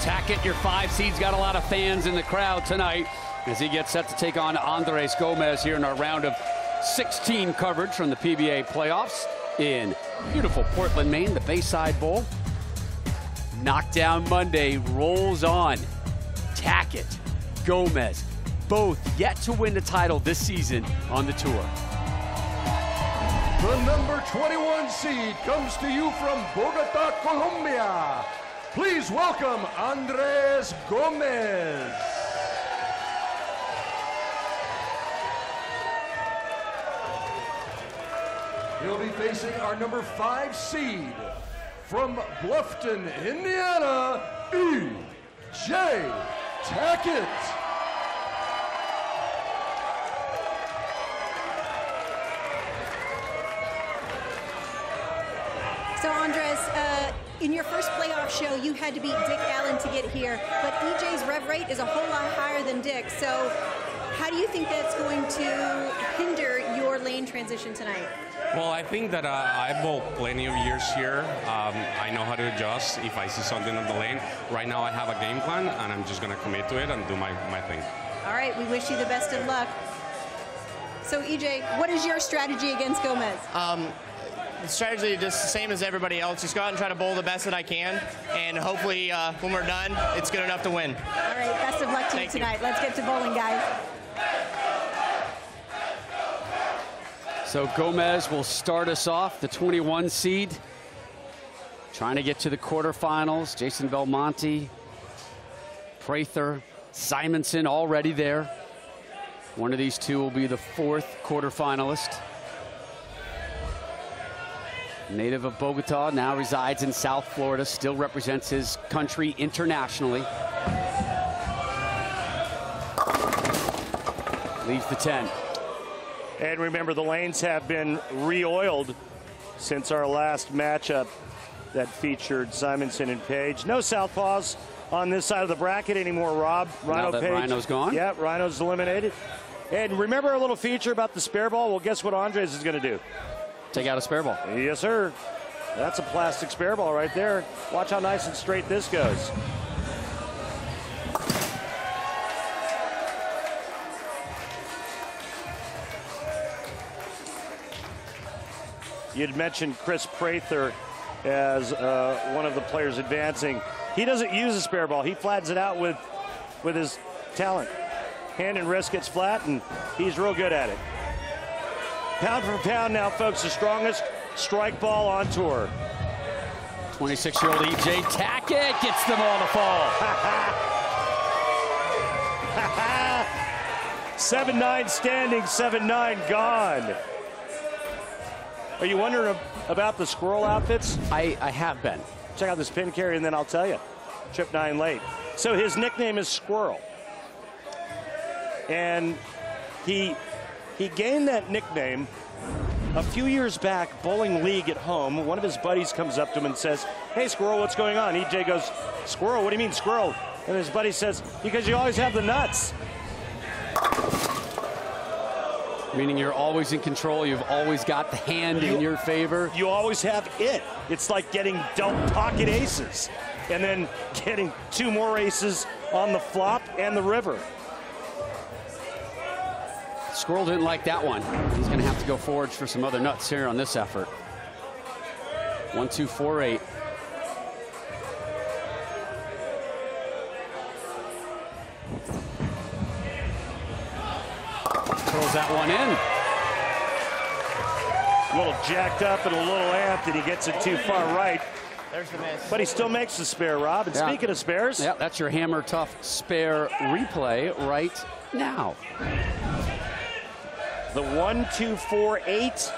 Tackett, your 5 seed's got a lot of fans in the crowd tonight as he gets set to take on Andres Gomez here in our round of 16 coverage from the PBA playoffs in beautiful Portland, Maine, the Bayside Bowl. Knockdown Monday rolls on. Tackett, Gomez, both yet to win the title this season on the tour. The number 21 seed comes to you from Bogota, Colombia. Please welcome Andres Gomez. He'll be facing our number 5 seed from Bluffton, Indiana, E.J. Tackett. So Andres, in your first playoff show, you had to beat Dick Allen to get here, but EJ's rev rate is a whole lot higher than Dick. So how do you think that's going to hinder your lane transition tonight? Well, I think that I've bowled plenty of years here. I know how to adjust if I see something on the lane. Right now I have a game plan, and I'm just going to commit to it and do my thing. All right, we wish you the best of luck. So EJ, what is your strategy against Gomez? The strategy is just the same as everybody else. Just go out and try to bowl the best that I can, and hopefully when we're done, it's good enough to win. All right, best of luck to you tonight. Let's get to bowling, guys. So Gomez will start us off, the 21 seed. Trying to get to the quarterfinals. Jason Belmonte, Prather, Simonsen already there. One of these two will be the 4th quarterfinalist. Native of Bogota, now resides in South Florida, still represents his country internationally. Leaves the 10. And remember, the lanes have been re-oiled since our last matchup that featured Simonsen and Page. No southpaws on this side of the bracket anymore, Rob. Now that Page. Rhino's gone? Yeah, Rhino's eliminated. And remember our little feature about the spare ball? Well, guess what Andres is going to do? Take out a spare ball. Yes, sir. That's a plastic spare ball right there. Watch how nice and straight this goes. You'd mentioned Chris Prather as one of the players advancing. He doesn't use a spare ball. He flattens it out with his talent. Hand and wrist gets flat, and he's real good at it. Pound for pound now, folks, the strongest strike ball on tour. 26-year-old E.J. Tackett gets them all to fall. 7-9 standing, 7-9 gone. Are you wondering about the squirrel outfits? I have been. Check out this pin carry, and then I'll tell you. Trip 9 late. So his nickname is Squirrel. And he gained that nickname a few years back, bowling league at home. One of his buddies comes up to him and says, "Hey, Squirrel, what's going on?" EJ goes, "Squirrel? What do you mean, squirrel?" And his buddy says, "Because you always have the nuts." Meaning you're always in control. You've always got the hand in your favor. You always have it. It's like getting dealt pocket aces and then getting 2 more aces on the flop and the river. Squirrel didn't like that one. He's going to have to go forward for some other nuts here on this effort. 1, 2, 4, 8. Throws that one in. A little jacked up and a little amped, and he gets it too far right. There's the miss. But he still makes the spare, Rob. And speaking of spares. Yeah, that's your Hammer Tough spare replay right now. The 1-2-4-8.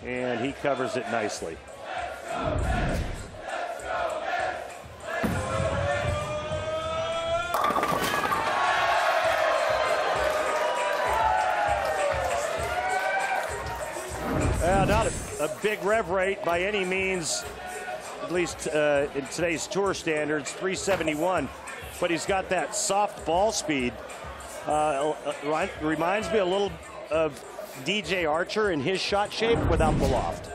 And he covers it nicely. Not a big rev rate by any means, at least in today's tour standards, 371. But he's got that soft ball speed. Reminds me a little of DJ Archer in his shot shape without the loft.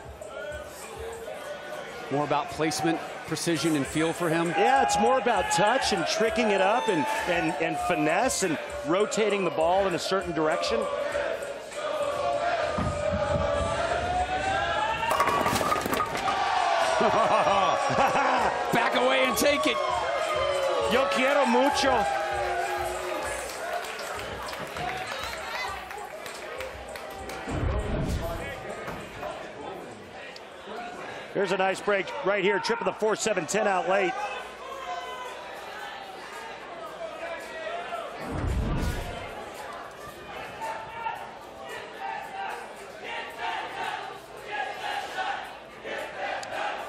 More about placement, precision, and feel for him? Yeah, it's more about touch and tricking it up and finesse and rotating the ball in a certain direction. Back away and take it. Yo quiero mucho. Here's a nice break right here. Trip of the 4-7-10 out late.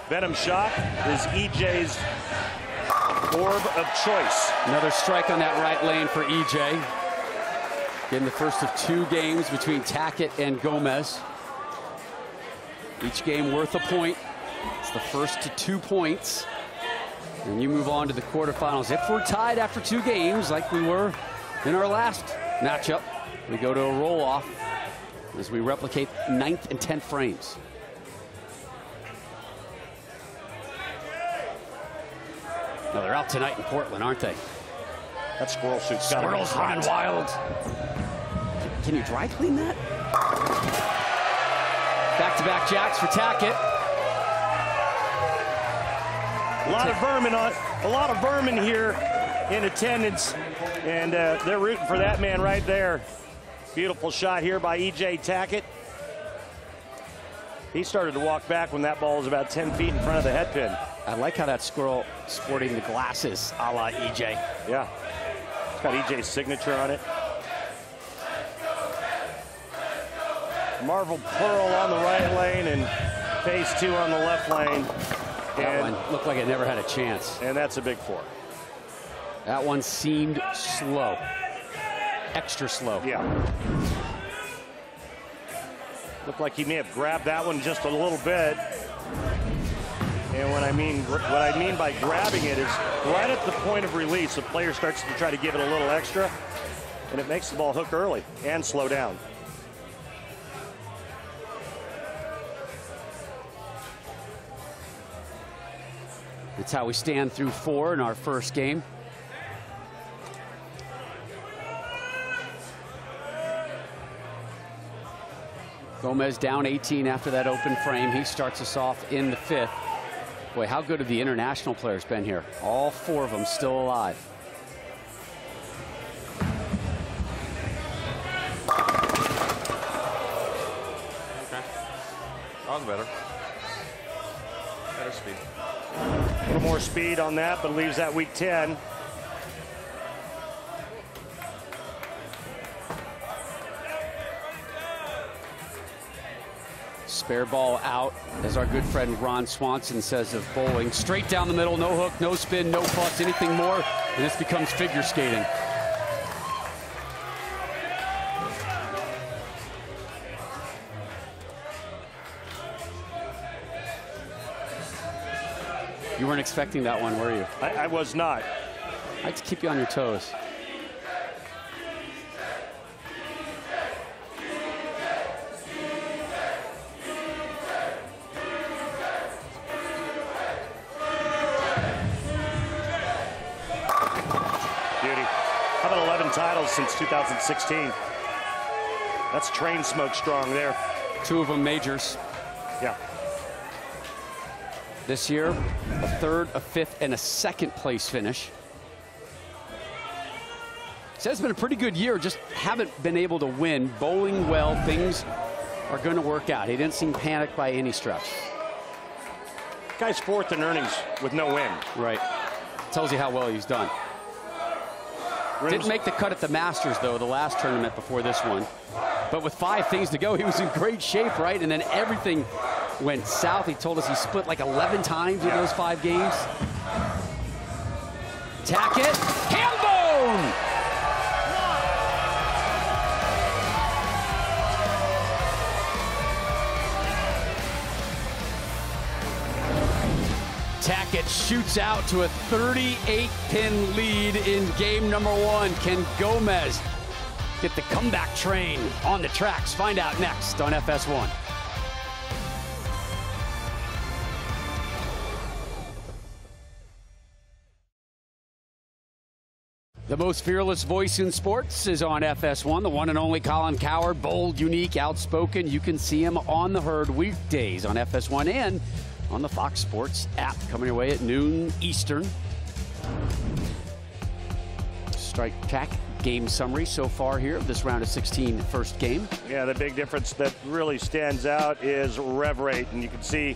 Venom shot is EJ's orb of choice. Another strike on that right lane for EJ. Getting the first of 2 games between Tackett and Gomez. Each game worth a point. It's the first to 2 points. And you move on to the quarterfinals. If we're tied after 2 games, like we were in our last matchup, we go to a roll-off as we replicate 9th and 10th frames. No, they're out tonight in Portland, aren't they? That squirrel suit's got Squirrels running wild. Can you dry clean that? Back-to-back jacks for Tackett. A lot of vermin here in attendance, and they're rooting for that man right there. Beautiful shot here by EJ Tackett. He started to walk back when that ball was about 10 feet in front of the head pin. I like how that squirrel sporting the glasses a la EJ. Yeah, it's got EJ's signature on it. Marvel Pearl on the right lane and Pace 2 on the left lane. That one looked like it never had a chance. And that's a big 4. That one seemed slow. Extra slow. Yeah. Looked like he may have grabbed that one just a little bit. And what I mean by grabbing it is right at the point of release, the player starts to try to give it a little extra, and it makes the ball hook early and slow down. That's how we stand through 4 in our first game. Gomez down 18 after that open frame. He starts us off in the 5th. Boy, how good have the international players been here? All 4 of them still alive. Okay. That was better. Better speed. A little more speed on that, but leaves that weak 10. Spare ball out, as our good friend Ron Swanson says of bowling. Straight down the middle, no hook, no spin, no fuss, anything more, and this becomes figure skating. You weren't expecting that one, were you? I was not. I like to keep you on your toes. Beauty. How about 11 titles since 2016? That's train smoke strong there. 2 of them majors. Yeah. This year, a 3rd, a 5th, and a 2nd place finish. Says it's been a pretty good year, just haven't been able to win. Bowling well, things are going to work out. He didn't seem panicked by any stretch. Guy's 4th in earnings with no win. Right. Tells you how well he's done. Didn't make the cut at the Masters, though, the last tournament before this one. But with 5 things to go, he was in great shape, right? And then everything went south. He told us he split like 11 times in those 5 games. Tackett, ham bone! Tackett shoots out to a 38-pin lead in game number 1. Can Gomez get the comeback train on the tracks? Find out next on FS1. The most fearless voice in sports is on FS1. The one and only Colin Cowherd, bold, unique, outspoken. You can see him on the herd weekdays on FS1 and on the Fox Sports app, coming your way at noon Eastern. Strike track game summary so far here of this round of 16 first game. Yeah, the big difference that really stands out is rev rate, and you can see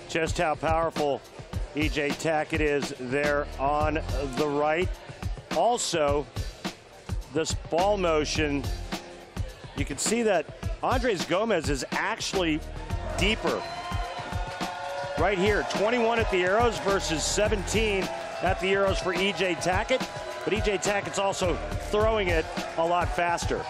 just how powerful E.J. Tackett is there on the right. Also, this ball motion, you can see that Andres Gomez is actually deeper. Right here, 21 at the arrows versus 17 at the arrows for E.J. Tackett. But E.J. Tackett's also throwing it a lot faster.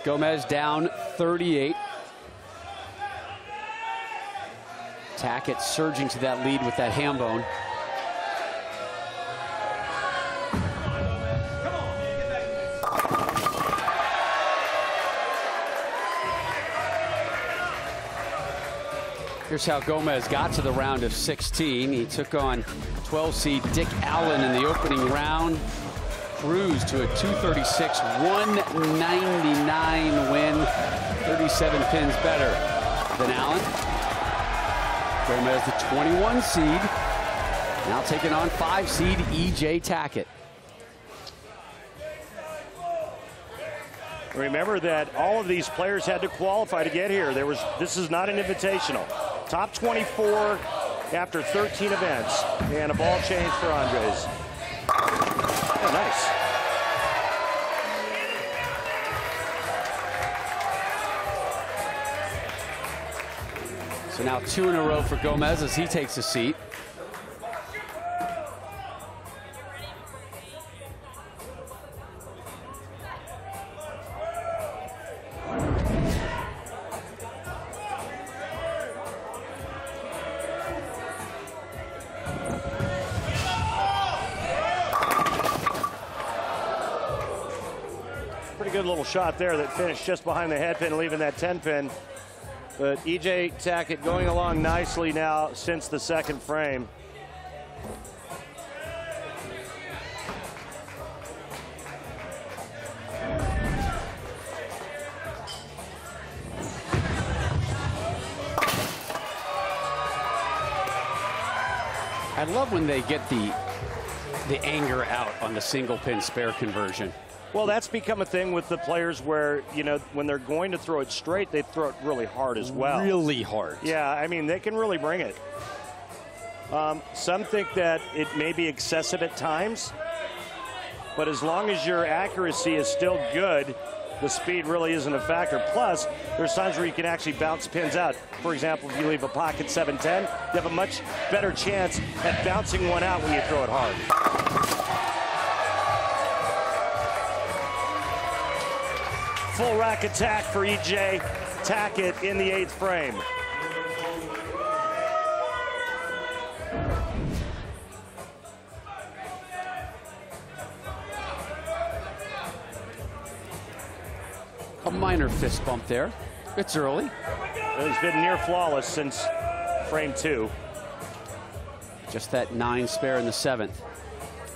Gomez down 38. Tackett surging to that lead with that ham bone. Here's how Gomez got to the round of 16. He took on 12 seed Dick Allen in the opening round. Cruised to a 236, 199 win. 37 pins better than Allen. Gomez, the 21 seed, now taking on 5 seed E.J. Tackett. Remember that all of these players had to qualify to get here. This is not an invitational. Top 24 after 13 events, and a ball change for Andres. Oh, nice. So now 2 in a row for Gomez as he takes a seat. Pretty good little shot there that finished just behind the head pin, leaving that 10 pin. But E.J. Tackett going along nicely now since the second frame. I love when they get the anger out on the single pin spare conversion. Well, that's become a thing with the players where, you know, when they're going to throw it straight, they throw it really hard as well. Really hard. Yeah, I mean, they can really bring it. Some think that it may be excessive at times, but as long as your accuracy is still good, the speed really isn't a factor. Plus, there's times where you can actually bounce pins out. For example, if you leave a pocket 7-10, you have a much better chance at bouncing one out when you throw it hard. Full rack attack for E.J. Tackett in the 8th frame. A minor fist bump there. It's early. He's been near flawless since frame 2. Just that 9 spare in the 7th.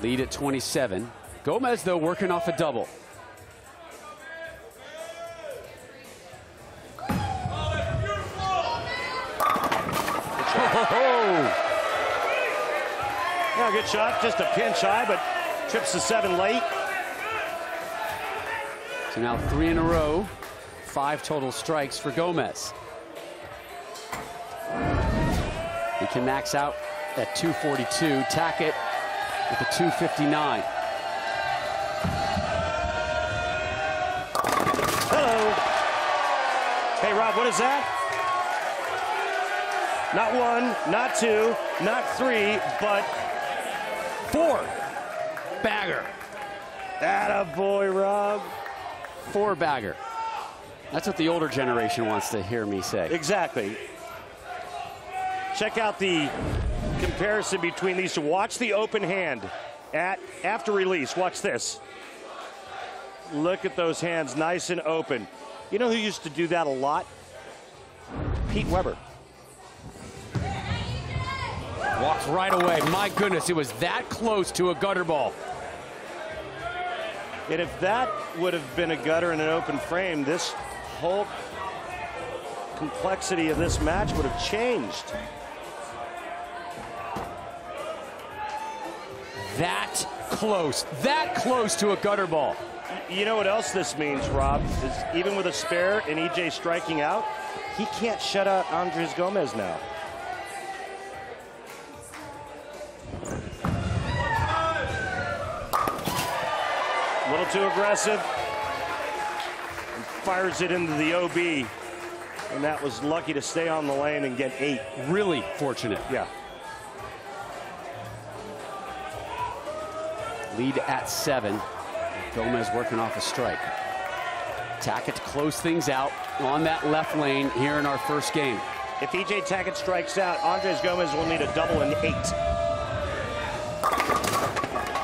Lead at 27. Gomez, though, working off a double. Yeah, good shot. Just a pinch high, but Trips to 7 late. So now 3 in a row, 5 total strikes for Gomez. He can max out at 242. Tackett with a 259. Hello. Hey, Rob, what is that? Not 1, not 2, not 3, but 4. Bagger. Attaboy, Rob. 4 bagger. That's what the older generation wants to hear me say. Exactly. Check out the comparison between these two. Watch the open hand after release. Watch this. Look at those hands, nice and open. You know who used to do that a lot? Pete Weber. Walks right away. My goodness, it was that close to a gutter ball. And if that would have been a gutter in an open frame, this whole complexity of this match would have changed. That close to a gutter ball. You know what else this means, Rob? Is even with a spare and EJ striking out, he can't shut out Andres Gomez now. A little too aggressive. And fires it into the OB. And that was lucky to stay on the lane and get 8. Really fortunate. Yeah. Lead at 7. Gomez working off a strike. Tackett to close things out on that left lane here in our first game. If EJ Tackett strikes out, Andres Gomez will need a double and 8.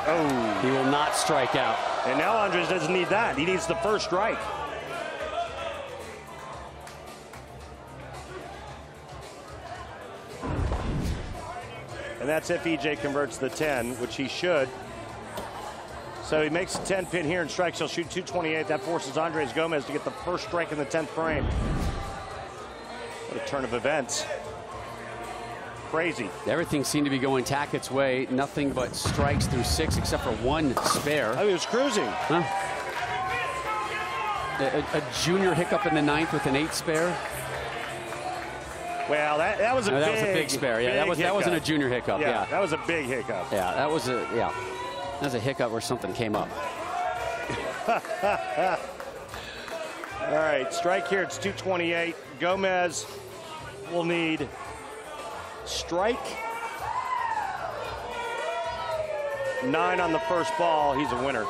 Oh. He will not strike out. And now Andres doesn't need that. He needs the first strike. And that's if EJ converts the 10, which he should. So he makes a 10 pin here and strikes. He'll shoot 228. That forces Andres Gomez to get the first strike in the 10th frame. What a turn of events. Crazy. Everything seemed to be going Tackett's way. Nothing but strikes through 6 except for 1 spare. Oh, he was cruising. Huh? A junior hiccup in the 9th with an 8 spare. Well, that was a no, big, that was a big spare. Yeah, that wasn't a junior hiccup. Yeah, that was a big hiccup. Yeah, that was a hiccup where something came up. All right, strike here. It's 228. Gomez will need strike 9 on the first ball. He's a winner.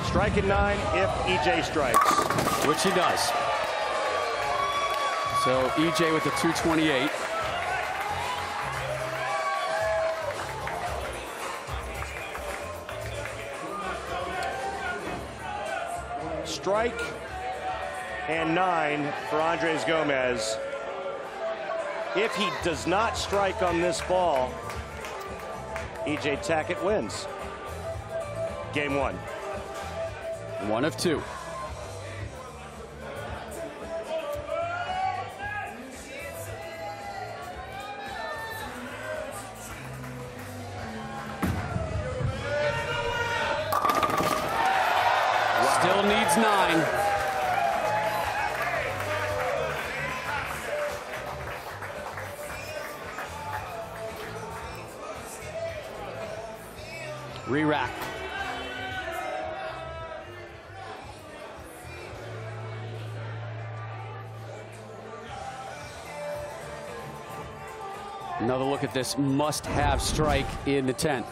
Strike at 9 if EJ strikes. Which he does. So EJ with the 228. Strike and 9 for Andres Gomez. If he does not strike on this ball, EJ Tackett wins. Game 1. 1 of 2. Still needs 9. Re-rack. Another look at this must-have strike in the 10th.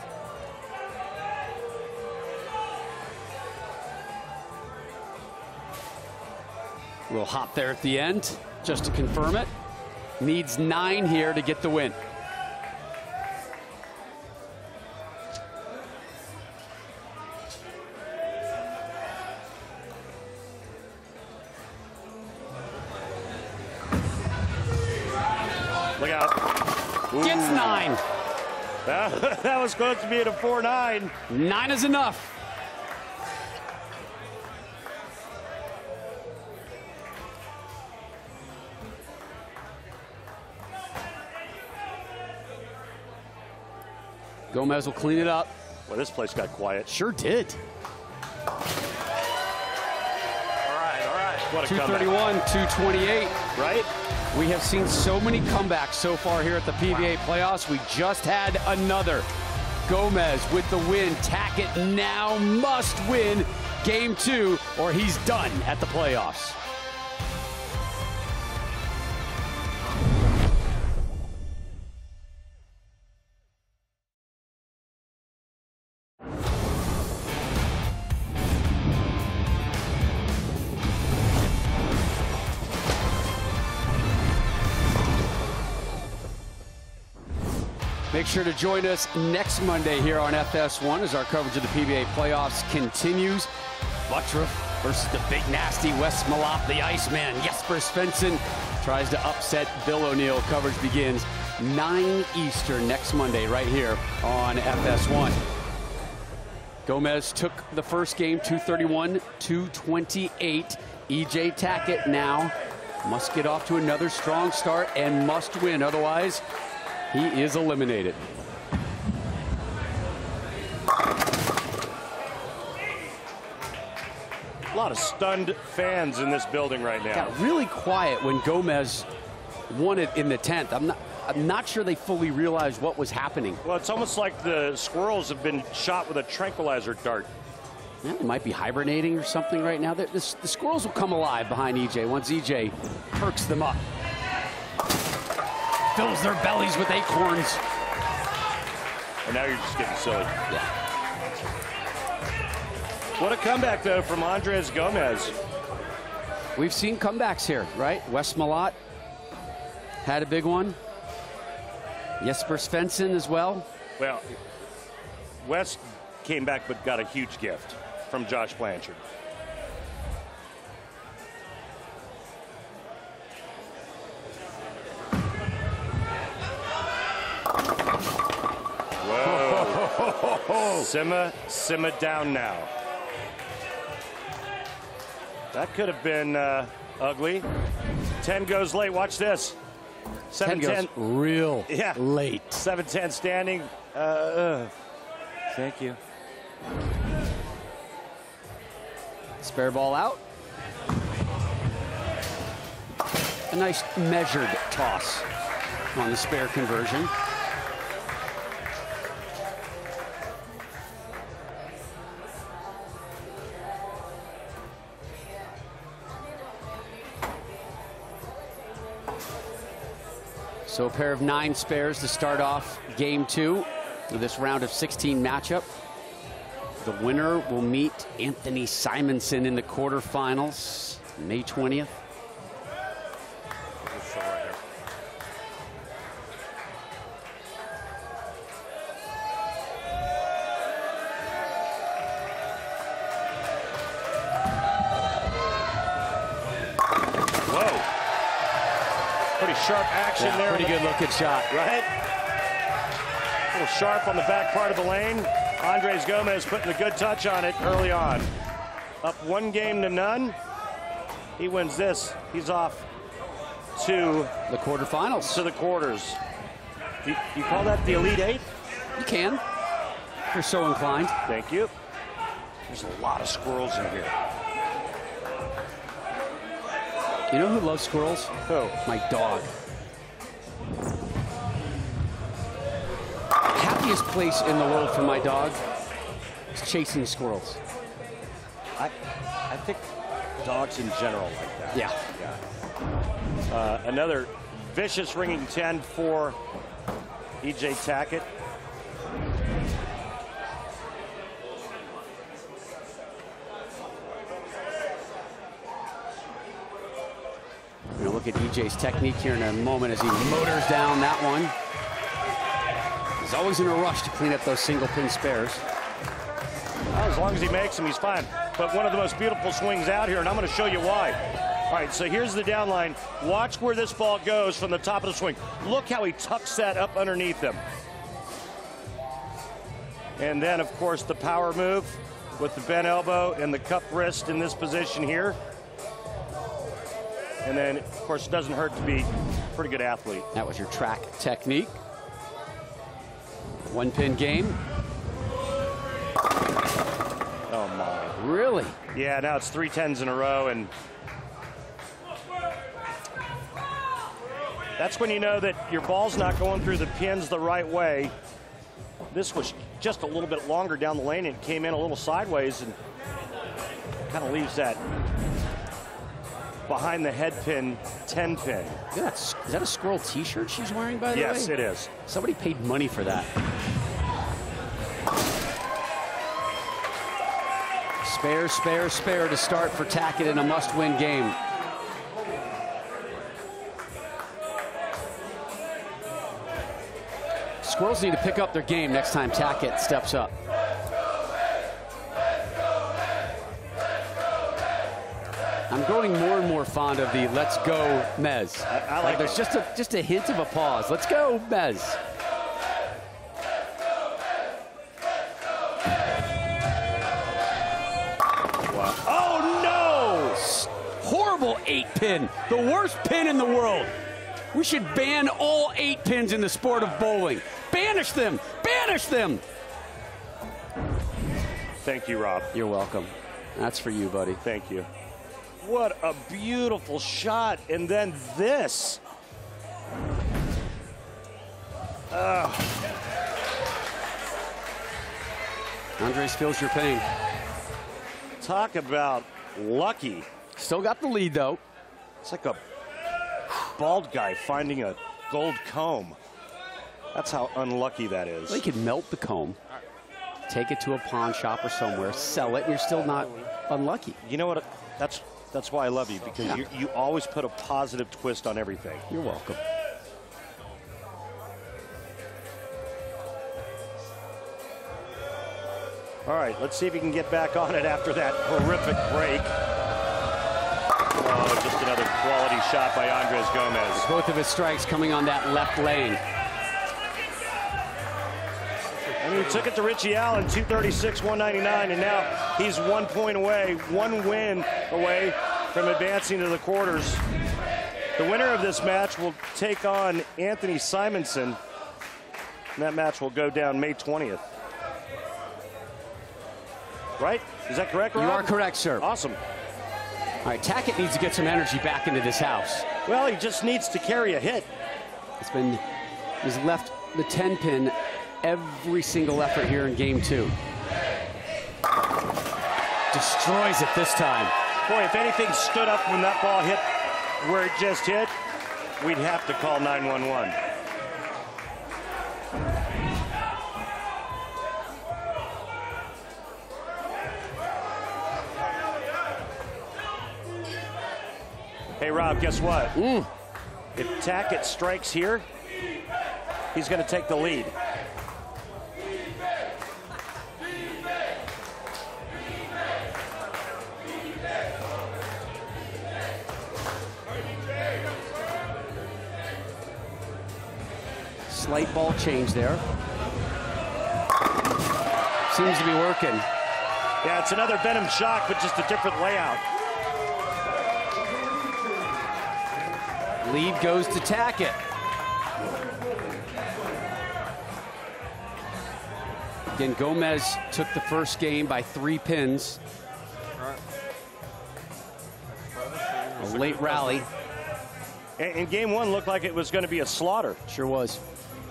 A little hop there at the end, just to confirm it. Needs 9 here to get the win. Look out. Ooh. Gets 9. That was close to being a 4-9. 9 is enough. Gomez will clean it up. Well, this place got quiet. Sure did. All right. What a 231, 228. Right? We have seen so many comebacks so far here at the PBA playoffs. We just had another. Gomez with the win. Tackett now must win game 2 or he's done at the playoffs. Make sure to join us next Monday here on FS1 as our coverage of the PBA playoffs continues. Buttriff versus the big nasty Wes Malop, the Iceman. Jesper Svensson tries to upset Bill O'Neill. Coverage begins 9 Eastern next Monday right here on FS1. Gomez took the first game 231-228. EJ Tackett now must get off to another strong start and must win. Otherwise, he is eliminated. A lot of stunned fans in this building right now. Got really quiet when Gomez won it in the 10th. I'm not sure they fully realized what was happening. Well, it's almost like the squirrels have been shot with a tranquilizer dart. Yeah, they might be hibernating or something right now. The squirrels will come alive behind EJ once EJ perks them up. Fills their bellies with acorns. And now you're just getting silly. Yeah. What a comeback, though, from Andres Gomez. We've seen comebacks here, right? Wes Malott had a big one. Jesper Svensson as well. Well, Wes came back but got a huge gift from Josh Blanchard. Whoa. Simmer down now. That could have been ugly. 10 goes late. Watch this. 10 goes real late. 7-10 standing. Thank you. Spare ball out. A nice measured toss on the spare conversion. So a pair of 9 spares to start off game 2 of this round of 16 matchup. The winner will meet Anthony Simonsen in the quarterfinals, May 20th. Sharp action there. Pretty good looking shot. Right? A little sharp on the back part of the lane. Andres Gomez putting a good touch on it early on. Up 1-0. He wins this. He's off to the quarterfinals. To the quarters. You call that the Elite 8? You can, if you're so inclined. Thank you. There's a lot of squirrels in here. You know who loves squirrels? Who? My dog. Happiest place in the world for my dog is chasing squirrels. I think dogs in general like that. Yeah. Another vicious ringing 10 for EJ Tackett. We'll look at EJ's technique here in a moment as he motors down that one. He's always in a rush to clean up those single pin spares. Well, as long as he makes them, he's fine. But one of the most beautiful swings out here, and I'm going to show you why. All right, so here's the down line. Watch where this ball goes from the top of the swing. Look how he tucks that up underneath him. And then, of course, the power move with the bent elbow and the cup wrist in this position here. And then, of course, it doesn't hurt to be a pretty good athlete. That was your track technique. One-pin game. Oh, my. Really? Yeah, now it's 3 10s in a row, and that's when you know that your ball's not going through the pins the right way. This was just a little bit longer down the lane and came in a little sideways and kind of leaves that behind the head pin 10 pin. Is that a squirrel t-shirt she's wearing, by the way? Yes, it is. Somebody paid money for that. Spare, spare, spare to start for Tackett in a must-win game. Squirrels need to pick up their game next time Tackett steps up. I'm growing more and more fond of the "Let's go, Mez." I like there's just a hint of a pause. Let's go, Mez. Wow. Oh no! Horrible 8-pin, the worst pin in the world. We should ban all 8 pins in the sport of bowling. Banish them! Banish them! Thank you, Rob. You're welcome. That's for you, buddy. Thank you. What a beautiful shot. And then this. Andres feels your pain. Talk about lucky. Still got the lead, though. It's like a bald guy finding a gold comb. That's how unlucky that is. Well, you could melt the comb, take it to a pawn shop or somewhere, sell it, and you're still not unlucky. You know what? That's why I love you, because you always put a positive twist on everything. You're welcome. All right, let's see if he can get back on it after that horrific break. Oh, just another quality shot by Andres Gomez. Both of his strikes coming on that left lane. And he took it to Richie Allen, 236-199, and now he's 1 point away, 1 win away from advancing to the quarters. The winner of this match will take on Anthony Simonsen, and that match will go down May 20th. Right? Is that correct, Rob? You are correct, sir. Awesome. All right, Tackett needs to get some energy back into this house. Well, he just needs to carry a hit. He's left the 10 pin every single effort here in game 2. Destroys it this time. Boy, if anything stood up when that ball hit where it just hit, we'd have to call 911. Hey, Rob, guess what? If Tackett strikes here, he's going to take the lead. Slight ball change there. Seems to be working. Yeah, it's another Venom shock, but just a different layout. Lead goes to Tackett. Again, Gomez took the first game by 3 pins. A late rally. And game 1 looked like it was going to be a slaughter. Sure was.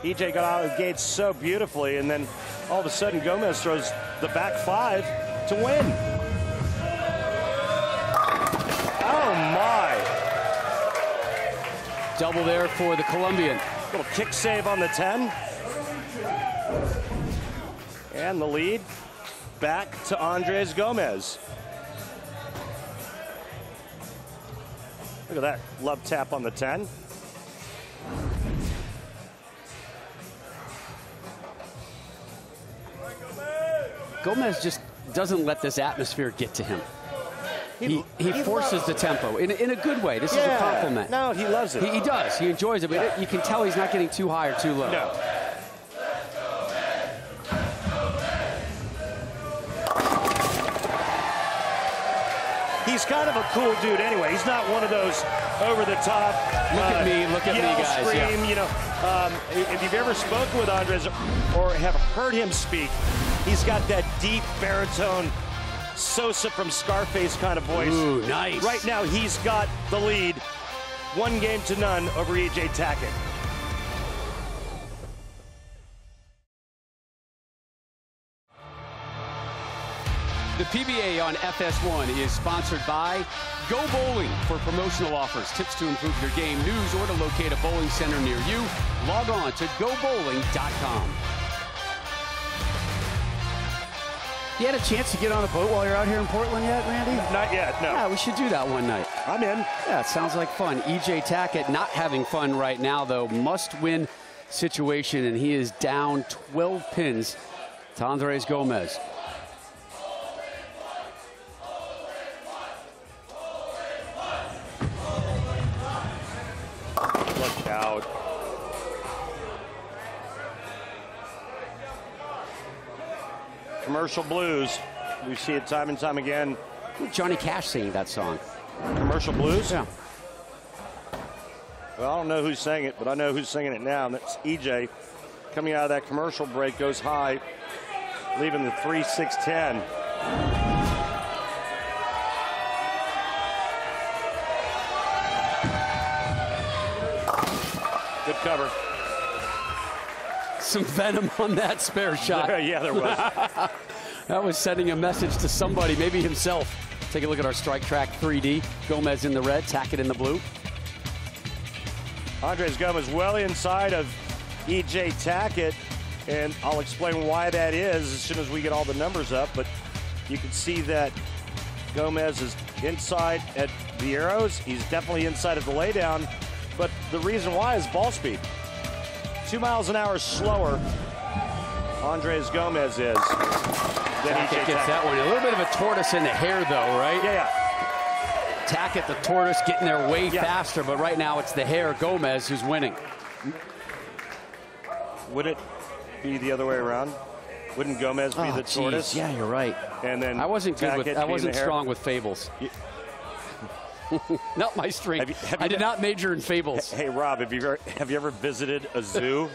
EJ got out of the gates so beautifully, and then all of a sudden Gomez throws the back 5 to win. Oh my. Double there for the Colombian. Little kick save on the 10. And the lead back to Andres Gomez. Look at that love tap on the 10. Gomez just doesn't let this atmosphere get to him. He forces the tempo in a good way. This is a compliment. No, he loves it. He does. He enjoys it, but you can tell he's not getting too high or too low. No. He he's kind of a cool dude anyway. He's not one of those over-the-top. Look at me, guys. Scream, yeah. you know. If you've ever spoken with Andres or have heard him speak, he's got that deep baritone, Sosa from Scarface kind of voice. Ooh, nice. Right now, he's got the lead, 1-0 over E.J. Tackett. The PBA on FS1 is sponsored by Go Bowling. For promotional offers, tips to improve your game, news, or to locate a bowling center near you, log on to gobowling.com. You had a chance to get on a boat while you're out here in Portland yet, Randy? Not yet, no. Yeah, we should do that one night. I'm in. Yeah, it sounds like fun. E.J. Tackett not having fun right now, though. Must-win situation, and he is down 12 pins to Andres Gomez. Look out. Commercial blues. We see it time and time again. Johnny Cash singing that song. Commercial blues? Yeah. Well, I don't know who's sang it, but I know who's singing it now, and that's EJ. Coming out of that commercial break, goes high, leaving the 3-6-10. Good cover. Some venom on that spare shot. Yeah, there was. That was sending a message to somebody, maybe himself. Take a look at our Strike Track 3D. Gomez in the red, Tackett in the blue. Andres Gomez well inside of E.J. Tackett, and I'll explain why that is as soon as we get all the numbers up, but you can see that Gomez is inside at the arrows. He's definitely inside of the laydown, but the reason why is ball speed. 2 miles an hour slower, Andres Gomez is. Tackett gets that one. A little bit of a tortoise in the hair, though, right? Yeah. Tackett, the tortoise, getting there way faster, but right now it's the hair, Gomez, who's winning. Would it be the other way around? Wouldn't Gomez be the tortoise? Yeah, you're right. And then I wasn't good with. I wasn't strong with fables. Not my strength. I did not major in fables. Hey, Rob, have you ever visited a zoo?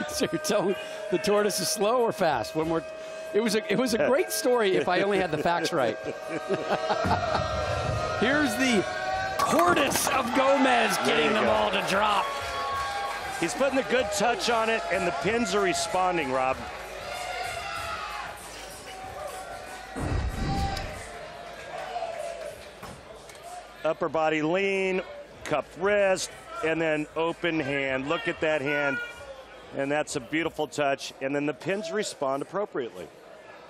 So you're telling me the tortoise is slow or fast? One more. It was a great story if I only had the facts right. Here's the tortoise of Gomez getting the ball to drop. He's putting a good touch on it, and the pins are responding, Rob. Upper body lean, cupped wrist, and then open hand. Look at that hand. And that's a beautiful touch. And then the pins respond appropriately.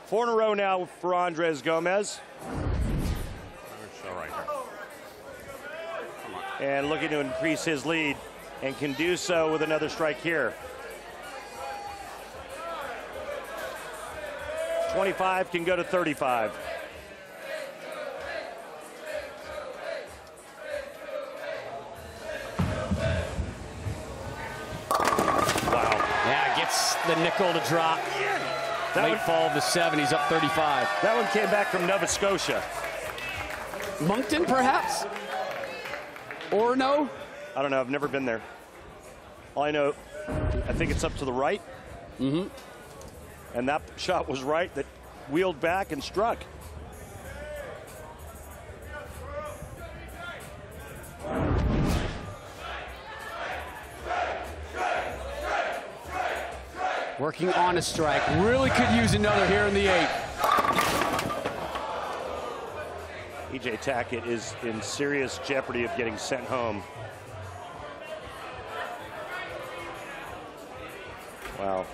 4 in a row now for Andres Gomez. And looking to increase his lead, and can do so with another strike here. 25 can go to 35. The nickel to drop. Late fall of the 7, he's up 35. That one came back from Nova Scotia. Moncton, perhaps? Or no? I don't know. I've never been there. All I know, I think it's up to the right. Mm-hmm. And that shot was right. That wheeled back and struck. Working on a strike. Really could use another here in the 8th. E.J. Tackett is in serious jeopardy of getting sent home. Wow.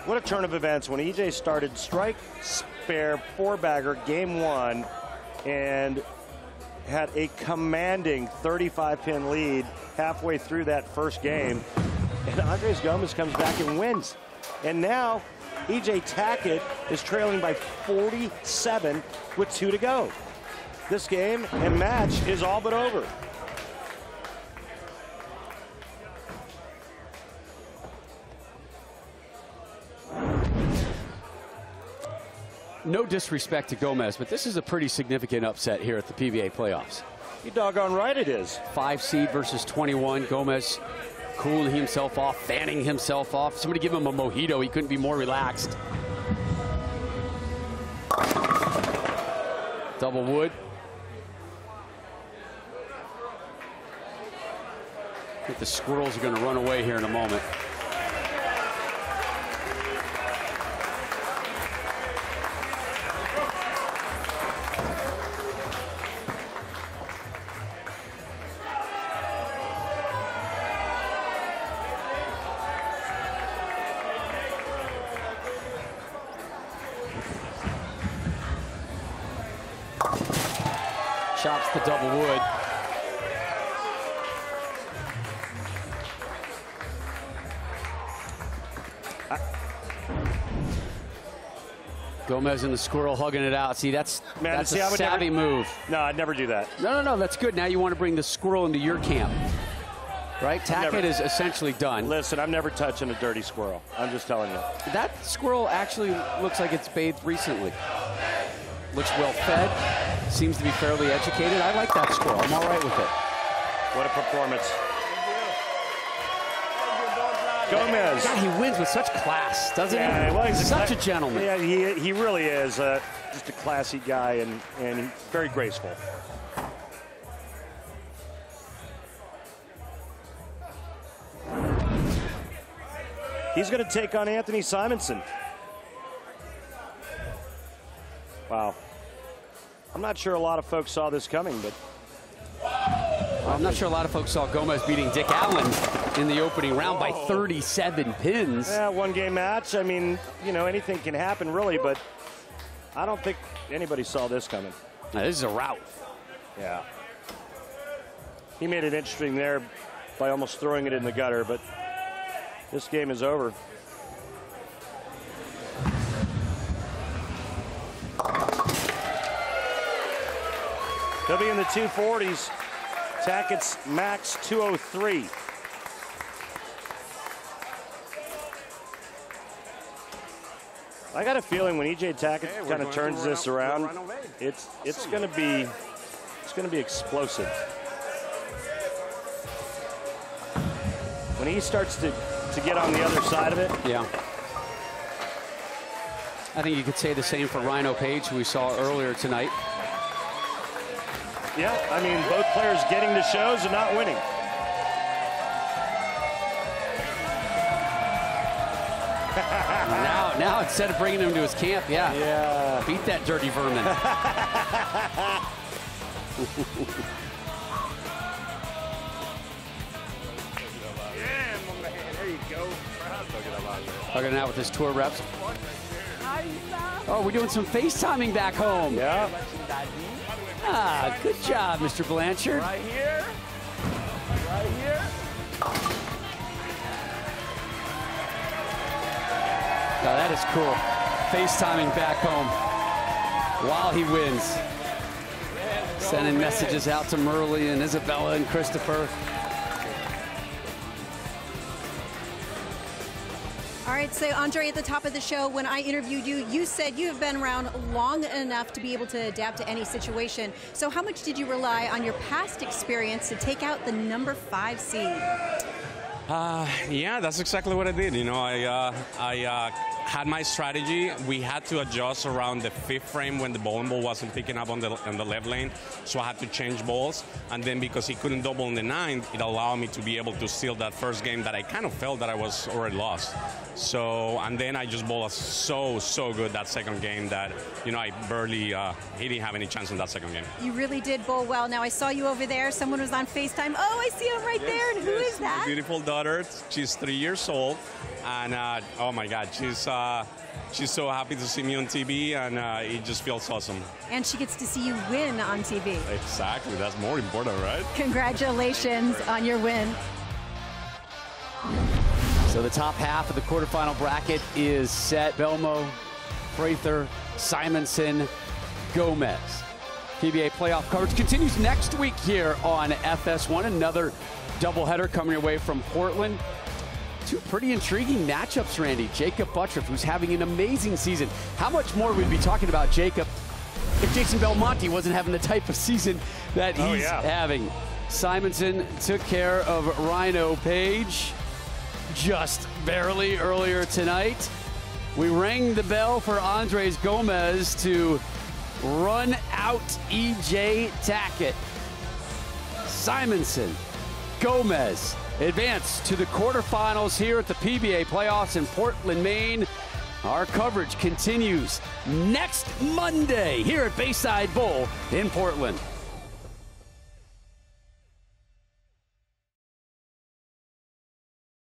What a turn of events when E.J. started strike, spare, 4-bagger, game 1, and had a commanding 35-pin lead halfway through that first game. And Andres Gomez comes back and wins. And now E.J. Tackett is trailing by 47 with 2 to go. This game and match is all but over. no disrespect to Gomez, but this is a pretty significant upset here at the PBA playoffs. You doggone right it is. 5 seed versus 21. Gomez cooling himself off, fanning himself off. Somebody give him a mojito. He couldn't be more relaxed. Double wood. I think the Squirrels are going to run away here in a moment. Chops the double wood. Gomez and the Squirrel hugging it out. See, that's a savvy move. No, I'd never do that. No, that's good. Now you want to bring the Squirrel into your camp. Right? Tackett is essentially done. Listen, I'm never touching a dirty squirrel. I'm just telling you. That squirrel actually looks like it's bathed recently. Looks well fed. Seems to be fairly educated. I like that squirrel. I'm all right with it. What a performance. Gomez. God, he wins with such class, doesn't he? Well, he's such a gentleman. Yeah, he really is. Just a classy guy and very graceful. He's going to take on Anthony Simonsen. Wow. I'm not sure a lot of folks saw this coming, but... I'm not sure a lot of folks saw Gomez beating Dick Allen in the opening round by 37 pins. Yeah, one-game match. I mean, you know, anything can happen, really, but I don't think anybody saw this coming. Now, this is a rout. Yeah. He made it interesting there by almost throwing it in the gutter, but this game is over. He'll be in the 240s. Tackett's max 203. I got a feeling when EJ Tackett kind of turns this around, it's going to be explosive. When he starts to get on the other side of it. Yeah. I think you could say the same for Rhino Page, who we saw earlier tonight. Yeah, I mean, both players getting to shows and not winning. Now instead of bringing him to his camp, yeah. Beat that dirty vermin. There you go. Hugging it out with his tour reps. Oh, we're doing some FaceTiming back home. Yeah. Ah, good job, Mr. Blanchard. Right here. Right here. Now that is cool. FaceTiming back home while he wins. Sending messages out to Merle and Isabella and Christopher. All right, so Andre, at the top of the show, when I interviewed you, you said you have been around long enough to be able to adapt to any situation. So how much did you rely on your past experience to take out the number 5 seed? Yeah, that's exactly what I did. You know, I had my strategy. We had to adjust around the 5th frame when the bowling ball wasn't picking up on the left lane, so I had to change balls. And then because he couldn't double in the 9th, it allowed me to be able to seal that first game that I kind of felt that I was already lost. So, and then I just bowled so good that second game that, you know, I barely, he didn't have any chance in that second game. You really did bowl well. Now, I saw you over there. Someone was on FaceTime. Oh, I see him right there. And who is that? My beautiful daughter. She's 3 years old. And, oh, my God, she's so happy to see me on TV, and it just feels awesome. And she gets to see you win on TV. Exactly. That's more important, right? Congratulations on your win. So the top half of the quarterfinal bracket is set. Belmo, Prather, Simonsen, Gomez. PBA playoff coverage continues next week here on FS1. Another doubleheader coming away from Portland. two pretty intriguing matchups, Randy. Jacob Buttriff, who's having an amazing season. How much more we'd be talking about Jacob if Jason Belmonte wasn't having the type of season that he's having. Simonsen took care of Rhino Page just barely earlier tonight. We rang the bell for Andres Gomez to run out EJ Tackett. Simonsen, Gomez advance to the quarterfinals here at the PBA playoffs in Portland, Maine. Our coverage continues next Monday here at Bayside Bowl in Portland.